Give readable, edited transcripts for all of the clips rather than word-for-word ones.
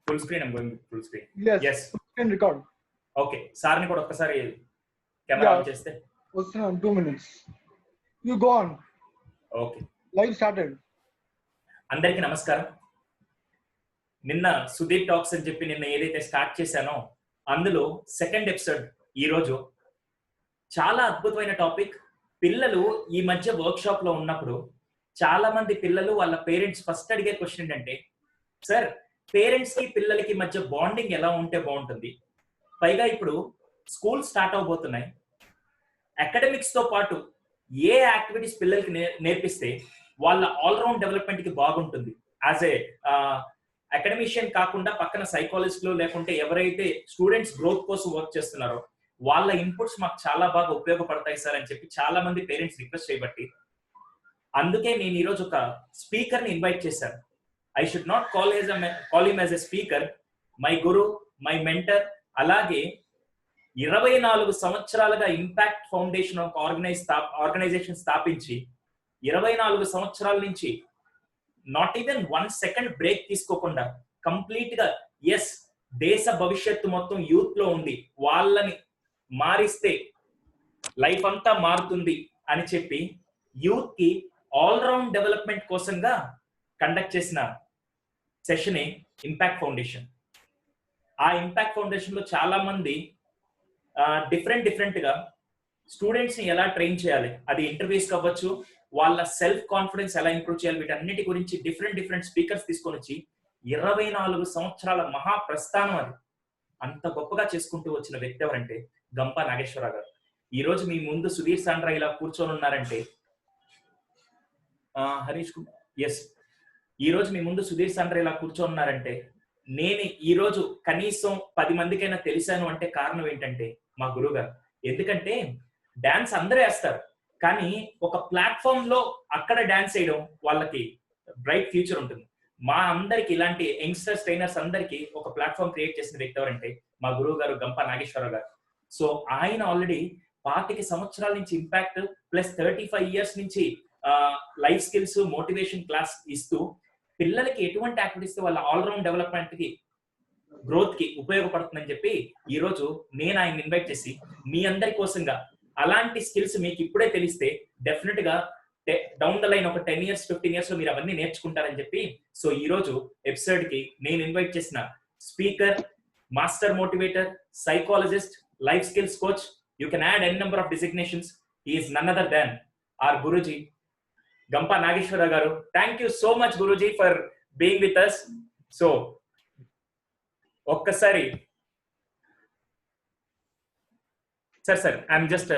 Full screen, I'm going full screen. Yes. Full screen record. Okay. Sir ni kuda okkasari camera on cheste. Vastuna 2 minutes. You go on. Okay. Live started. అందరికీ నమస్కారం. నిన్న Sudeep talks అని చెప్పి నిన్న ఏదైతే start చేశానో అందులో second episode ఈరోజు చాలా అద్భుతమైన టాపిక్. పిల్లలు ఈ మధ్య వర్క్ షాప్ లో ఉన్నప్పుడు చాలా మంది పిల్లలు వాళ్ళ పేరెంట్స్ ఫస్ట్ అడిగే క్వశ్చన్ ఏంటంటే, సార్ పేరెంట్స్ కి పిల్లలకి మధ్య బాండింగ్ ఎలా ఉంటే బాగుంటుంది, పైగా ఇప్పుడు స్కూల్ స్టార్ట్ అవబోతున్నాయి, అకాడమిక్స్ తో పాటు ఏ యాక్టివిటీస్ పిల్లలకి నేర్పిస్తే వాళ్ళ ఆల్రౌండ్ డెవలప్మెంట్ కి బాగుంటుంది, యాజ్ ఏ అకాడమిషియన్ కాకుండా పక్కన సైకాలజిస్ట్ లో లేకుంటే ఎవరైతే స్టూడెంట్స్ గ్రోత్ కోసం వర్క్ చేస్తున్నారో వాళ్ళ ఇన్పుట్స్ మాకు చాలా బాగా ఉపయోగపడతాయి సార్ అని చెప్పి చాలా మంది పేరెంట్స్ రిక్వెస్ట్ చేయబట్టి అందుకే నేను ఈరోజు ఒక స్పీకర్ ని ఇన్వైట్ చేశాను. I should not call him as a speaker, my Guru, my mentor. అలాగే 24 సంవత్సరాలుగా ఇంపాక్ట్ ఫౌండేషన్ ఒక ఆర్గనైజేషన్ స్థాపించి 24 సంవత్సరాల నుంచి నాట్ ఈవెన్ 1 సెకండ్ బ్రేక్ తీసుకోకుండా కంప్లీట్ గా ఎస్ దేశ భవిష్యత్తు మొత్తం యూత్ లో ఉంది, వాళ్ళని మారిస్తే లైఫ్ అంతా మారుతుంది అని చెప్పి యూత్ కి ఆల్రౌండ్ డెవలప్మెంట్ కోసంగా కండక్ట్ చేసిన సెషనే ఇంపాక్ట్ ఫౌండేషన్. ఆ ఇంపాక్ట్ ఫౌండేషన్ లో చాలా మంది డిఫరెంట్ గా స్టూడెంట్స్ ని ఎలా ట్రైన్ చేయాలి, అది ఇంటర్వ్యూస్ కావచ్చు, వాళ్ళ సెల్ఫ్ కాన్ఫిడెన్స్ ఎలా ఇంప్రూవ్ చేయాలి, వీటన్నిటి గురించి డిఫరెంట్ స్పీకర్స్ తీసుకొని వచ్చి 24 సంవత్సరాల మహా ప్రస్థానం అది అంత గొప్పగా చేసుకుంటూ వచ్చిన వ్యక్తి ఎవరంటే గంపా నాగేశ్వరరావు గారు. ఈ రోజు మీ ముందు సుధీర్ సాండ్రా ఇలా కూర్చొని ఉన్నారంటే, హరీష్ ఎస్, ఈ రోజు మీ ముందు సుధీర్ సాండ్రా ఇలా కూర్చొని ఉన్నారంటే నేను ఈ రోజు కనీసం 10 మందికైనా తెలిసాను అంటే కారణం ఏంటంటే మా గురువు గారు. ఎందుకంటే డాన్స్ అందరూ వేస్తారు, కానీ ఒక ప్లాట్ఫామ్ లో అక్కడ డాన్స్ వేయడం వాళ్ళకి బ్రైట్ ఫ్యూచర్ ఉంటుంది. మా అందరికి ఇలాంటి యంగ్స్టర్స్ ట్రైనర్స్ అందరికి ఒక ప్లాట్ఫామ్ క్రియేట్ చేసిన వ్యక్తి ఎవరంటే మా గురువు గారు గంపా నాగేశ్వరరావు గారు. సో ఆయన ఆల్రెడీ 25 సంవత్సరాల నుంచి ఇంపాక్ట్ ప్లస్ 35 ఇయర్స్ నుంచి లైఫ్ స్కిల్స్ మోటివేషన్ క్లాస్ ఇస్తూ పిల్లలకి ఎటువంటి యాక్టివిటీస్ వాళ్ళ ఆల్రౌండ్ డెవలప్మెంట్ కి గ్రోత్ కి ఉపయోగపడుతుందని చెప్పి ఈ రోజు నేను ఆయన ఇన్వైట్ చేసి మీ అందరి కోసంగా అలాంటి స్కిల్స్ మీకు ఇప్పుడే తెలిస్తే డెఫినెట్ గా డౌన్ ద లైన్ ఒక 10 ఇయర్స్ 15 ఇయర్స్ లో మీరు అవన్నీ నేర్చుకుంటారని చెప్పి సో ఈ రోజు ఎపిసోడ్ కి నేను ఇన్వైట్ చేసిన speaker, master motivator, psychologist, life skills coach, you can add n number of designations. He is none other than our Guruji Gampa Nageswararao గారు. Thank you so much Guruji for being with us. So ఒక్కసారి sir I'm just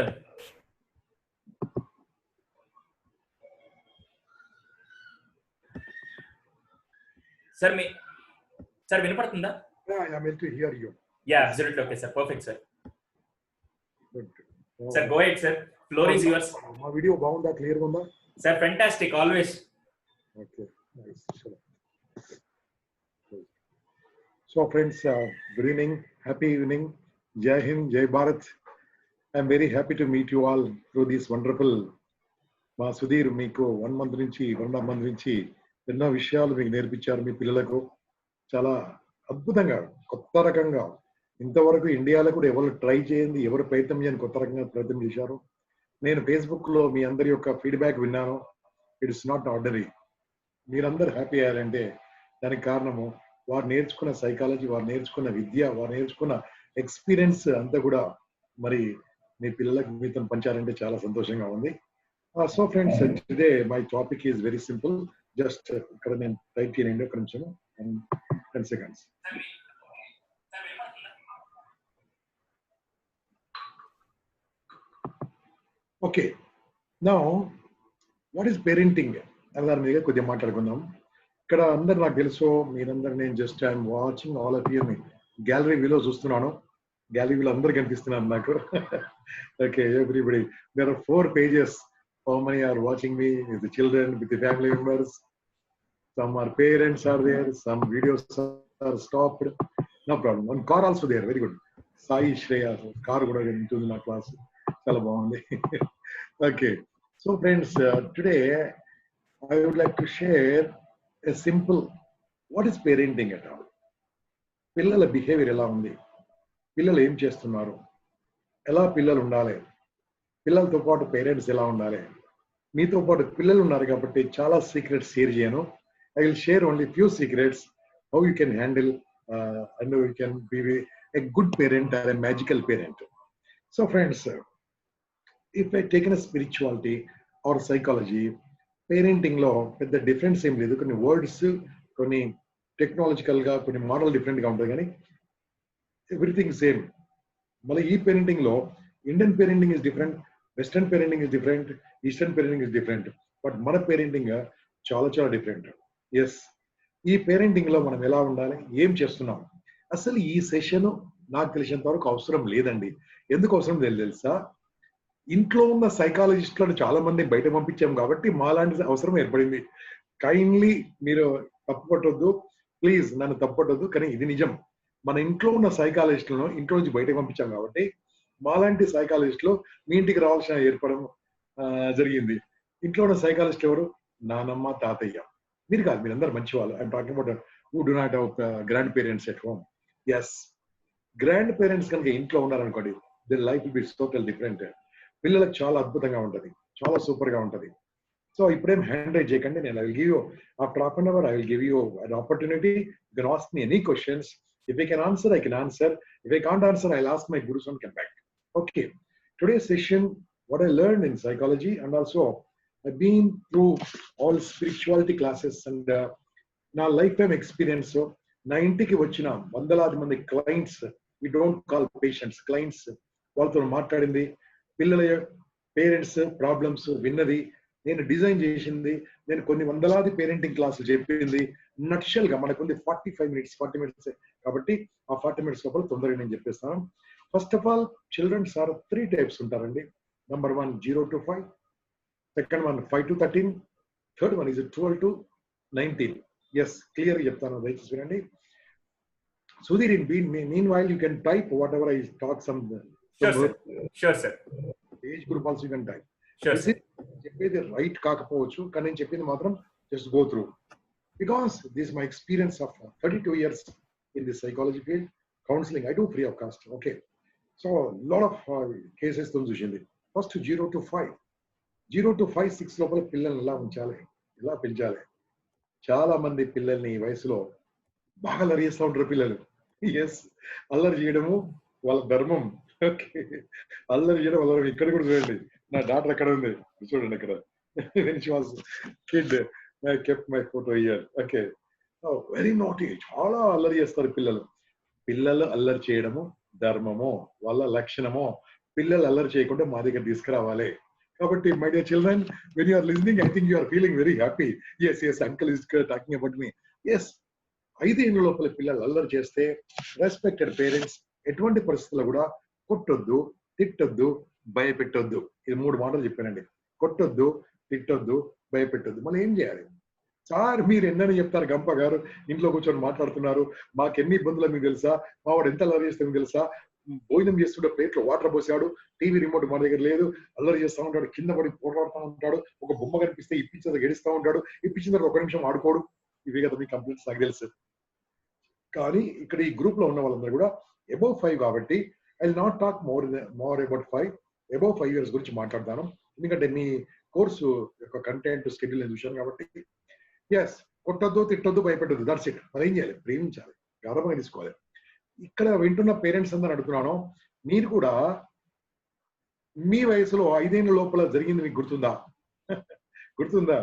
sir వినపడుతుందా? I'm able to hear you. Yeah, absolutely. Okay, sir. Perfect, sir. Good. Sir, go ahead, sir. Floor is yours. My video బాగుందా, clear గా ఉందా? Sir, fantastic, always. Okay, nice. So friends, good evening, happy evening, Jai Hind, Jai Bharat. I'm very happy to meet you all through this wonderful మా సుధీర్ మీకు 1 month నుంచి 1.5 month నుంచి ఎన్నో విషయాలు మీకు నేర్పించారు. మీ పిల్లలకు చాలా అద్భుతంగా కొత్త రకంగా ఇంతవరకు ఇండియాలో కూడా ఎవరు ట్రై చేయండి, ఎవరు ప్రయత్నం చేయని కొత్త రకంగా ప్రయత్నం చేశారు. నేను ఫేస్బుక్ లో మీ అందరి యొక్క ఫీడ్బ్యాక్ విన్నాను. It's not ఆర్డరీ. మీరందరూ హ్యాపీ అయ్యారంటే దానికి కారణము వారు నేర్చుకున్న సైకాలజీ, వారు నేర్చుకున్న విద్య, వారు నేర్చుకున్న ఎక్స్పీరియన్స్ అంతా కూడా మరి మీ పిల్లలకు మీతో పంచారంటే చాలా సంతోషంగా ఉంది. So friends, today my topic is very simple. Just ఇక్కడ నేను టైప్ చేయండి ఒక నిమిషం, 10 seconds. Okay, now what is parenting అనే దాని మీద కొద్దిగా మాట్లాడుకుందాం. ఇక్కడ అందరు నాకు తెలుసు, మీరందరూ నేను just I'm watching all of you. Gallery వ్యూలో చూస్తున్నాను, గ్యాలరీ వ్యూలో అందరు కనిపిస్తున్నారు నాకు. Okay, everybody, there are 4 pages. How many are watching me with the children, with the family members? Some are parents are there, some videos are stopped. No problem. One car also there, very good. Sai Shreya, car kuda into na class. Chala baagundi. Okay. So friends, today I would like to share a simple, what is parenting at all? పిల్లల behaviour ఎలా ఉంది, పిల్లలు ఏం చేస్తున్నారు, ఎలా పిల్లలు ఉండాలి, పిల్లలతో పాటు పేరెంట్స్ ఎలా ఉండాలి. మీతో పాటు పిల్లలు ఉన్నారు కాబట్టి చాలా సీక్రెట్స్ షేర్ చేయను. I will share only few secrets how you can handle and you can be a good parent or a magical parent. So friends, if I taken spirituality or psychology, parenting లో పెద్ద difference ఏం లేదు. కొన్ని words, కొన్ని technological గా, కొన్ని model different గా ఉంటుంది, కానీ ఎవ్రీథింగ్ సేమ్. మళ్ళీ ఈ పేరెంటింగ్ లో Indian parenting is different, western parenting is different, eastern parenting is different. But మన పేరెంటింగ్ చాలా చాలా డిఫరెంట్. ఎస్, ఈ పేరెంటింగ్ లో మనం ఎలా ఉండాలి, ఏం చేస్తున్నాం, అసలు ఈ సెషన్ నాకు తెలిసినంత వరకు అవసరం లేదండి. ఎందుకు అవసరం లేదు తెలుసా? ఇంట్లో ఉన్న సైకాలజిస్టులను చాలా మంది బయట పంపించాం కాబట్టి మాలాంటి అవసరం ఏర్పడింది. కైండ్లీ మీరు తప్పుపట్టొద్దు, ప్లీజ్ నన్ను తప్పుపట్టొద్దు, కానీ ఇది నిజం. మన ఇంట్లో ఉన్న సైకాలజిస్టులను ఇంట్లో నుంచి బయటకు పంపించాం కాబట్టి మాలాంటి సైకాలజిస్టులు మీ ఇంటికి రావాల్సిన ఏర్పడడం జరిగింది. ఇంట్లో ఉన్న సైకాలజిస్ట్ ఎవరు? నానమ్మ, తాతయ్య. మీరు కాదు, మీరందరూ మంచి వాళ్ళు. I'm talking about who do not have grand parents at home. Yes, grand parents కనుక ఇంట్లో ఉన్నారనుకోండి, then life will be total different. పిల్లలకు చాలా అద్భుతంగా ఉంటది, చాలా సూపర్ గా ఉంటది. సో ఇప్పుడేం హ్యాండ్ రైజ్ చేయకండి. నేను I will give you after half an hour, I will give you an opportunity. You can ask me any questions. If I can answer, I can answer. If I can't answer, I'll ask my gurus and come back. Okay. Today's session, what I learned in psychology, and also I've been through all spirituality classes and na lifetime experience. So, na intiki vachina vandaladi mandi clients, we don't call patients, clients. Valtho maatladindi, pillala parents problems vinnadi, నేను design చేసింది, నేను కొన్ని వందలాది parenting క్లాసులు చెప్పింది, నక్షల్ గా మనకుంది 40 minutes కాబట్టి ఆ 40 minutes లోపల తొందరగా నేను చెప్పేస్తాను. First of all, childrens are 3 types ఉంటారండి. Number 1 0 to 5, second 1 5 to 13, third 1 is 12 to 19. Yes, clear గా చెప్తాను, దయచేసి వినండి. Sudheer, in meanwhile you can type whatever I talk some age group also you can type. చెప్పేది right కాకపోవచ్చు, కానీ నేను చెప్పింది మాత్రం just go through, because this my experience of 32 years in the psychology field. Counselling I do free of cost. Okay, so lot of cases తో చూసింది. First 0 to 5, 0 to 5, 6 లోపల పిల్లల్ని ఎలా ఉంచాలి, ఎలా పెంచాలి. చాలా మంది పిల్లల్ని ఈ వయసులో బాగా అల్లరి చేస్తూ ఉంటారు పిల్లలు. ఎస్, అల్లరి చేయడము వాళ్ళ ధర్మం. ఓకే, అల్లరి చేయడం అల్లరి. ఇక్కడ కూడా చూడండి, నా డాటర్ ఎక్కడ ఉంది చూడండి, అక్కడ kid I kept my photo here. Okay, very naughty, చాలా అల్లరి చేస్తారు పిల్లలు. పిల్లలు అల్లరి చేయడము ధర్మము, వాళ్ళ లక్షణము. పిల్లలు అల్లరి చేయకుండా మా దగ్గర తీసుకురావాలి. కాబట్టి my dear children, when you are listening, I think you are feeling very happy. Yes, uncle is talking about me. Yes, 5 ఏళ్ళ లోపల పిల్లలు అల్లరి చేస్తే రెస్పెక్టెడ్ పేరెంట్స్ ఎటువంటి పరిస్థితుల్లో కూడా కొట్టొద్దు, తిట్టొద్దు, భయపెట్టొద్దు. ఇది 3 మాటలు చెప్పానండి. కొట్టొద్దు, తిట్టొద్దు, భయపెట్టొద్దు. మళ్ళీ ఏం చేయాలి సార్? మీరు ఎన్నని చెప్తారు, గంప గారు ఇంట్లో కూర్చొని మాట్లాడుతున్నారు, మాకు ఎన్ని ఇబ్బందులు మీకు తెలుసా, మా వాడు ఎంత అల్లరి చేస్తే మీకు తెలుసా, భోజనం చేస్తుంటే ప్లేట్లో వాటర్ పోసాడు, టీవీ రిమోట్ మన దగ్గర లేదు, అల్లరి చేస్తూ ఉంటాడు, కింద పడి పోరాడుతూ ఉంటాడు, ఒక బొమ్మ కనిపిస్తే ఇప్పించేది గెలుస్తూ ఉంటాడు, ఇప్పించిన తర్వాత 1 నిమిషం ఆడుకోడు. ఇవే కదా మీ కంప్లైంట్స్, నాకు తెలుసు. కానీ ఇక్కడ ఈ గ్రూప్ లో ఉన్న వాళ్ళందరూ కూడా అబౌవ్ 5 కాబట్టి I will not talk more about 5. Above 5 years గురించి మాట్లాడతాను, ఎందుకంటే మీ కోర్సు యొక్క కంటెంట్ స్కెడ్యూల్ నేను చూశాను కాబట్టి. ఎస్, కొట్టొద్దు, తిట్టొద్దు, భయపెట్టొద్దు, దట్స్ ఇట్. మరి ఏం చేయాలి? ప్రేమించాలి, గౌరవంగా తీసుకోవాలి. ఇక్కడ వింటున్న పేరెంట్స్ అందరూ అడుగుతున్నాను, మీరు కూడా మీ వయసులో 5 ఏళ్ల లోపల జరిగింది మీకు గుర్తుందా? గుర్తుందా?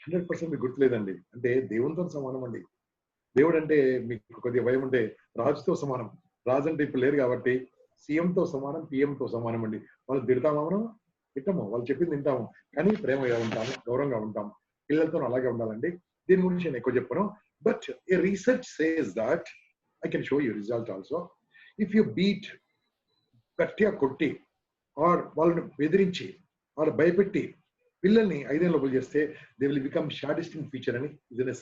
100% మీకు గుర్తులేదండి. అంటే దేవునితో సమానం అండి. దేవుడు అంటే మీకు కొద్దిగా భయం ఉంటే రాజుతో సమానం. రాజు అంటే ఇప్పుడు లేరు కాబట్టి సీఎంతో సమానం, పిఎంతో సమానం అండి. వాళ్ళు తిడతామా? మనం తిట్టము, వాళ్ళు చెప్పింది తింటాము, కానీ ప్రేమగా ఉంటాము, గౌరవంగా ఉంటాము. పిల్లలతో అలాగే ఉండాలండి. దీని గురించి నేను ఎక్కువ చెప్పను, but A research says that I can show you result also. If you beat, గట్టిగా కొట్టి ఆర్ వాళ్ళని బెదిరించి ఆర్ భయపెట్టి పిల్లల్ని 5 ఏళ్ళ లోపల చేస్తే they will become sadist in future అని ఇది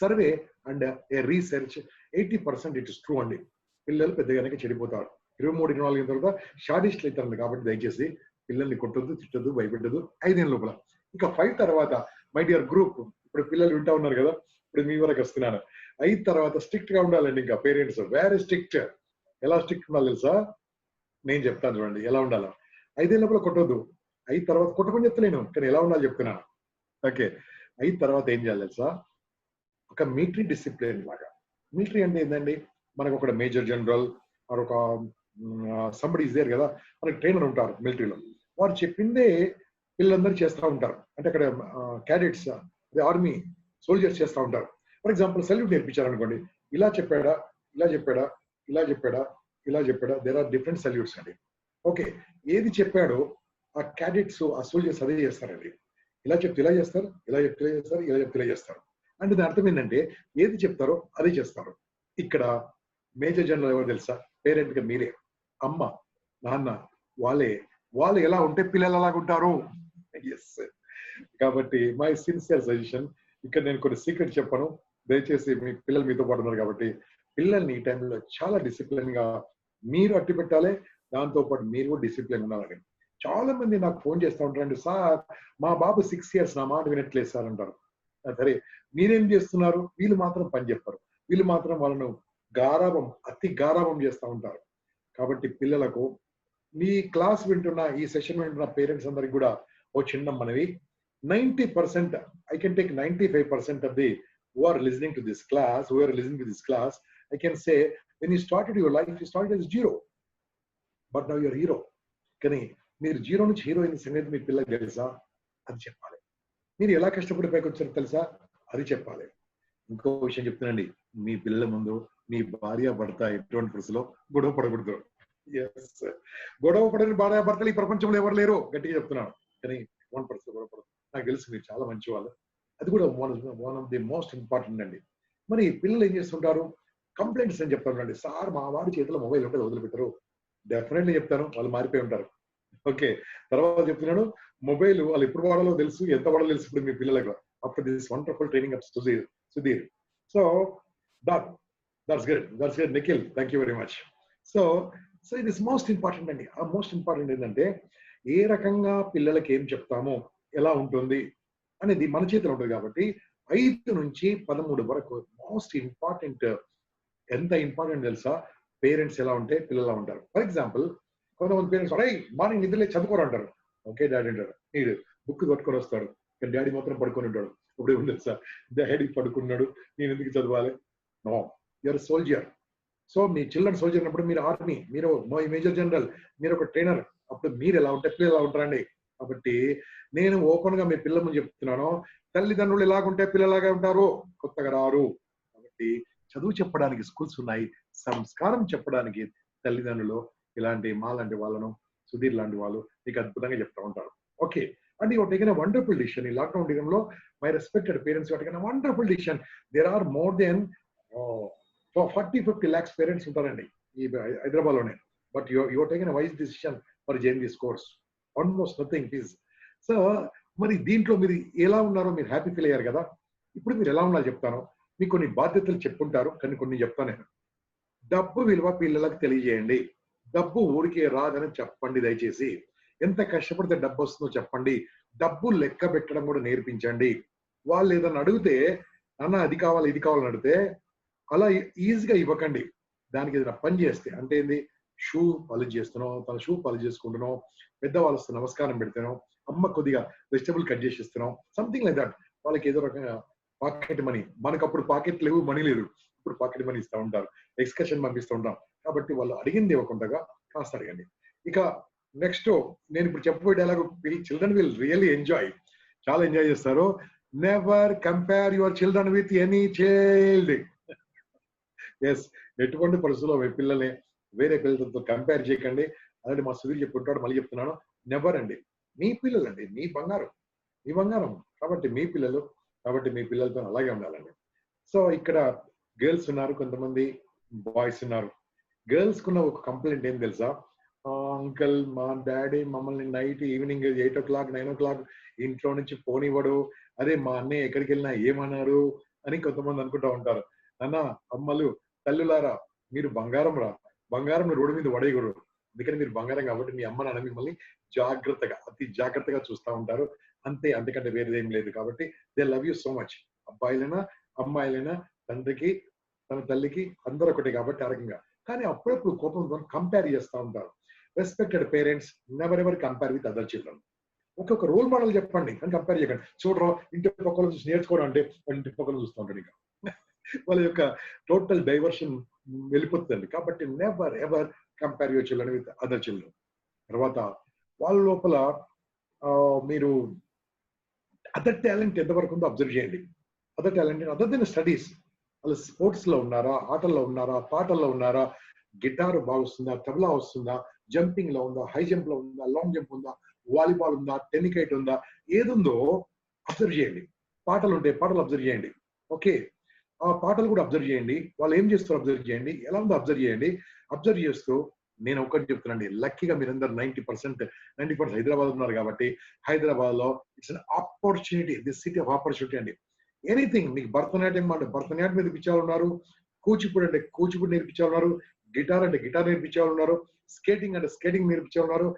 survey and A research. 80% it is true అండి. పిల్లలు పెద్దగానే చెడిపోతారు. 23-24 ఏళ్ళ తర్వాత షాడిస్ట్లు అవుతారండి. కాబట్టి దయచేసి పిల్లల్ని కొట్టొద్దు, తిట్టొద్దు, భయపెట్టద్దు 5 ఏళ్ళ లోపల. ఇంకా 5 తర్వాత మై డియర్ గ్రూప్, ఇప్పుడు పిల్లలు వింటా ఉన్నారు కదా, ఇప్పుడు మీ వరకు వస్తున్నాను. 5 తర్వాత స్ట్రిక్ట్ గా ఉండాలండి. ఇంకా పేరెంట్స్ వెరీ స్ట్రిక్ట్. ఎలా స్ట్రిక్ట్ ఉండాలి తెలుసా? నేను చెప్తాను చూడండి ఎలా ఉండాలో. 5 లోపల కొట్టొద్దు. 5 తర్వాత కొట్టకుండా చెప్తలేను, కానీ ఎలా ఉండాలో చెప్తున్నాను. ఓకే, 5 తర్వాత ఏం చేయాలి తెలుసా? ఒక మిలిటరీ డిసిప్లిన్ లాగా. మిలిటరీ అంటే ఏంటండి? మనకు ఒక మేజర్ జనరల్ ఒక సంబడి ఇస్ దేర్ కదా, మనకి ట్రైనర్ ఉంటారు మిలిటరీలో. వారు చెప్పిందే పిల్లలందరూ చేస్తూ ఉంటారు. అంటే అక్కడ క్యాడెట్స్, ఆర్మీ సోల్జర్స్ చేస్తూ ఉంటారు. ఫర్ ఎగ్జాంపుల్ సెల్యూట్ నేర్పించారు అనుకోండి, ఇలా చెప్పాడా, ఇలా చెప్పాడా, ఇలా చెప్పాడా, ఇలా చెప్పాడా, దేర్ ఆర్ డిఫరెంట్ సెల్యూట్స్ అండి. ఓకే, ఏది చెప్పాడో ఆ క్యాడెట్స్, ఆ సోల్జర్స్ అదే చేస్తారండి. ఇలా చెప్తే ఇలా చేస్తారు, ఇలా చెప్తే ఇలా చేస్తారు, ఇలా చెప్తే ఇలా చేస్తారు. అంటే దాని అర్థం ఏంటంటే ఏది చెప్తారో అదే చేస్తారు. ఇక్కడ మేజర్ జనరల్ ఎవరు తెలుసా? పేరెంట్ గా మీరే. అమ్మ నాన్న వాళ్ళు ఎలా ఉంటే పిల్లలు అలాగ ఉంటారు. ఎస్. కాబట్టి మై సిన్సియర్ సజెషన్, ఇక్కడ నేను కొన్ని సీక్రెట్ చెప్పను. దయచేసి మీ పిల్లలు మీతో పాటు ఉన్నారు కాబట్టి పిల్లల్ని ఈ టైంలో చాలా డిసిప్లిన్ గా మీరు అట్టి పెట్టాలి. దాంతో పాటు మీరు కూడా డిసిప్లిన్ ఉండాలని. చాలా మంది నాకు ఫోన్ చేస్తూ ఉంటారండి, సార్ మా బాబు 6 years నా మాట వినట్లేదు సార్ అంటారు. సరే, మీరేం చేస్తున్నారు? వీళ్ళు మాత్రం పని చెప్పారు. వీళ్ళు మాత్రం వాళ్ళను గారాబం, అతి గారాబం చేస్తూ ఉంటారు. కాబట్టి పిల్లలకు మీ క్లాస్ వింటున్న, ఈ సెషన్ వింటున్న పేరెంట్స్ అందరికి కూడా ఓ చిన్న మనవి. 90%, I can take 95% of the who are listening to this class, I can say when you started your life, you started as zero, but now you're hero. కానీ మీరు జీరో నుంచి హీరో అయిన సంగతి మీ పిల్లలకు తెలుసా? అది చెప్పాలి. మీరు ఎలా కష్టపడి పైకి వచ్చారో తెలుసా? అది చెప్పాలి. ఇంకో విషయం చెప్తున్నాండి, మీ పిల్లల ముందు మీ భార్య భర్త ఎటువంటి పరిస్థితిలో గొడవ పడకూడదు. ఎస్, గొడవ పడని భార్య భర్తలు ఈ ప్రపంచంలో ఎవరు లేరు, గట్టిగా చెప్తున్నాను. కానీ ఎటువంటి పరిస్థితి గొడవ పడదు. నాకు తెలుసు మీరు చాలా మంచి వాళ్ళు. అది కూడా one of the most important అండి. మరి పిల్లలు ఏం చేస్తుంటారు? కంప్లైంట్స్ అని చెప్తారు. సార్ మా వాడి చేతిలో మొబైల్ ఉంటే వదిలిపెట్టరు. డెఫినెట్లీ చెప్తాను, వాళ్ళు మారిపోయి ఉంటారు. ఓకే, తర్వాత చెప్తున్నాను, మొబైల్ వాళ్ళు ఎప్పుడు వాడాలో తెలుసు, ఎంత వాడాలో తెలుసు ఇప్పుడు మీ పిల్లలకు. After this wonderful training of Sudheer. So that's good Nikhil, thank you very much. So ఇది మోస్ట్ ఇంపార్టెంట్ అండి. ఆ మోస్ట్ ఇంపార్టెంట్ ఏంటంటే ఏ రకంగా పిల్లలకి ఏం చెప్తామో, ఎలా ఉంటుంది అనేది మన చేతిలో ఉంటుంది. కాబట్టి 5 నుంచి 13 వరకు మోస్ట్ ఇంపార్టెంట్. ఎంత ఇంపార్టెంట్ తెలుసా? పేరెంట్స్ ఎలా ఉంటే పిల్లలు ఉంటారు. ఫర్ ఎగ్జాంపుల్, కొంతమంది పేరెంట్స్ మార్నింగ్ నిద్రలే చదువుకోరు అంటారు. ఓకే డాడీ అంటారు, వీడు బుక్ పట్టుకొని వస్తాడు, కానీ డాడీ మాత్రం పడుకొని ఉంటాడు. ఇప్పుడు ఏముంది తెలుసా? డాడీ పడుకున్నాడు, నేను ఎందుకు చదవాలి? No, you're soldier. సో మీ చిల్డ్రన్ సోల్జర్ అన్నప్పుడు మీరు ఆర్మీ, మీరు మేజర్ జనరల్, మీరు ఒక ట్రైనర్. అప్పుడు మీరు ఎలా ఉంటే పిల్లలు ఎలా ఉంటారండి. కాబట్టి నేను ఓపెన్ గా మీ పిల్లల ముందు చెప్తున్నాను, తల్లిదండ్రులు ఎలాగుంటే పిల్లలాగా ఉంటారు, కొత్తగా రారు. కాబట్టి చదువు చెప్పడానికి స్కూల్స్ ఉన్నాయి, సంస్కారం చెప్పడానికి తల్లిదండ్రులు ఇలాంటి మాలాంటి వాళ్ళను, సుధీర్ లాంటి వాళ్ళు మీకు అద్భుతంగా చెప్తూ ఉంటారు. Okay, and you taken a wonderful decision. ఈ లాక్డౌన్ టైంలో my respected parents taken a wonderful decision. There are more than 40-50 lakhs parents ఉంటారండి ఈ హైదరాబాద్ లోనే. But you taken a wise decision for join this course. Almost nothing fees. సో మరి దీంట్లో మీరు ఎలా ఉన్నారో మీరు హ్యాపీ ఫీల్ అయ్యారు కదా. ఇప్పుడు మీరు ఎలా ఉన్నారో చెప్తాను. మీకు కొన్ని బాధ్యతలు చెప్పుంటారు, కానీ కొన్ని చెప్తాను నేను. డబ్బు విలువ పిల్లలకు తెలియజేయండి. డబ్బు ఊరికే రాదని చెప్పండి దయచేసి. ఎంత కష్టపడితే డబ్బు వస్తుందో చెప్పండి. డబ్బు లెక్క పెట్టడం కూడా నేర్పించండి. వాళ్ళు ఏదైనా అడిగితే, అన్న అది కావాలి ఇది కావాలని అడిగితే అలా ఈజీగా ఇవ్వకండి. దానికి ఏదైనా పని చేస్తే, అంటే ఏంది, షూ పాలిష్ చేస్తున్నాం, తన షూ పాలిష్ చేసుకుంటున్నాం, పెద్దవాళ్ళు వస్తే నమస్కారం పెడుతున్నాం, అమ్మ కొద్దిగా వెజిటబుల్ కట్ చేసి ఇస్తున్నాం, సంథింగ్ లైక్ దట్. వాళ్ళకి ఏదో రకంగా పాకెట్ మనీ, మనకు అప్పుడు పాకెట్ లేవు, మనీ లేదు, ఇప్పుడు పాకెట్ మనీ ఇస్తూ ఉంటారు, ఎక్స్కర్షన్ పంపిస్తూ ఉంటాం. కాబట్టి వాళ్ళు అడిగింది ఇవ్వకుండా కాస్త అడగండి. ఇక నెక్స్ట్ నేను ఇప్పుడు చెప్పబోయే dialogue children will really enjoy, చాలా ఎంజాయ్ చేస్తారు. Never compare your children with any child. Yes, ఎటువంటి పరిస్థితుల్లో మీ పిల్లల్ని వేరే పిల్లలతో కంపేర్ చేయకండి. అలాంటి మా సుధీర్ చెప్పుకుంటాడు, మళ్ళీ చెప్తున్నాను, నెవర్ అండి. మీ పిల్లలండి, మీ బంగారం, మీ బంగారం. కాబట్టి మీ పిల్లలు, కాబట్టి మీ పిల్లలతో అలాగే ఉండాలండి. సో ఇక్కడ గర్ల్స్ ఉన్నారు, కొంతమంది బాయ్స్ ఉన్నారు. గర్ల్స్ కున్న ఒక కంప్లైంట్ ఏం తెలుసా? అంకల్, మా డాడీ మమ్మల్ని నైట్ ఈవినింగ్ 8 o'clock 9 o'clock ఇంట్లో నుంచి పోనివ్వడు, అదే మా అన్నయ్య ఎక్కడికి వెళ్ళినా ఏమన్నారు అని కొంతమంది అనుకుంటా ఉంటారు. అన్న, అమ్మలు, తల్లులారా, మీరు బంగారం రా, బంగారం రోడ్డు మీద పడేయకూడదు. ఎందుకంటే మీరు బంగారం కాబట్టి మీ అమ్మ నాన్న మిమ్మల్ని జాగ్రత్తగా, అతి జాగ్రత్తగా చూస్తూ ఉంటారు. అంతే, అంతకంటే వేరేదేం లేదు. కాబట్టి they love you so much. అబ్బాయిలైనా అమ్మాయిలైనా తండ్రికి తన తల్లికి అందరూ ఒకటి కాబట్టి ఆ రకంగా. కానీ అప్పుడప్పుడు కోపంతో కంపేర్ చేస్తూ ఉంటారు. Respected parents never ever compare with other children. ఒక్కొక్క రోల్ మోడల్ చెప్పండి అని కంపేర్ చేయకండి. చూడరా ఇంటి పక్కన చూసి నేర్చుకోవడం అంటే ఇంటి పక్కన చూస్తూ ఉంటాడు ఇక వాళ్ళ యొక్క టోటల్ డైవర్షన్ వెళ్ళిపోతుందండి. కాబట్టి never ever compare your children with other children. తర్వాత వాళ్ళ లోపల మీరు అదర్ టాలెంట్ ఎంతవరకు ఉందో అబ్జర్వ్ చేయండి. Other talent other than studies. వాళ్ళు స్పోర్ట్స్ లో ఉన్నారా, ఆటల్లో ఉన్నారా, పాటల్లో ఉన్నారా, గిటార్ బాగా వస్తుందా, తబలా వస్తుందా, జంపింగ్ లో ఉందా, హై జంప్ లో ఉందా, లాంగ్ జంప్ ఉందా, వాలీబాల్ ఉందా, టెన్నికైట్ ఉందా, ఏదుందో అబ్జర్వ్ చేయండి. పాటలు ఉంటే పాటలు అబ్జర్వ్ చేయండి. ఓకే, ఆ పాటలు కూడా అబ్జర్వ్ చేయండి. వాళ్ళు ఏం చేస్తారో అబ్జర్వ్ చేయండి. ఎలా ఉందో అబ్జర్వ్ చేయండి. అబ్జర్వ్ చేస్తూ నేను ఒకటి చెప్తున్నానండి, లక్కీగా మీరందరూ 90% హైదరాబాద్ ఉన్నారు కాబట్టి హైదరాబాద్ లో it's an opportunity, this city of opportunity అండి. ఎనీథింగ్, మీకు భరతనాట్యం అంటే భరతనాట్యం నేర్పించే వాళ్ళు ఉన్నారు, కూచిపూడి అంటే కూచిపూడి నేర్పించే వాళ్ళు ఉన్నారు, గిటార్ అంటే గిటార్ నేర్పించే వాళ్ళు ఉన్నారు, స్కేటింగ్ అంటే స్కేటింగ్ నేర్పించే వాళ్ళు ఉన్నారు,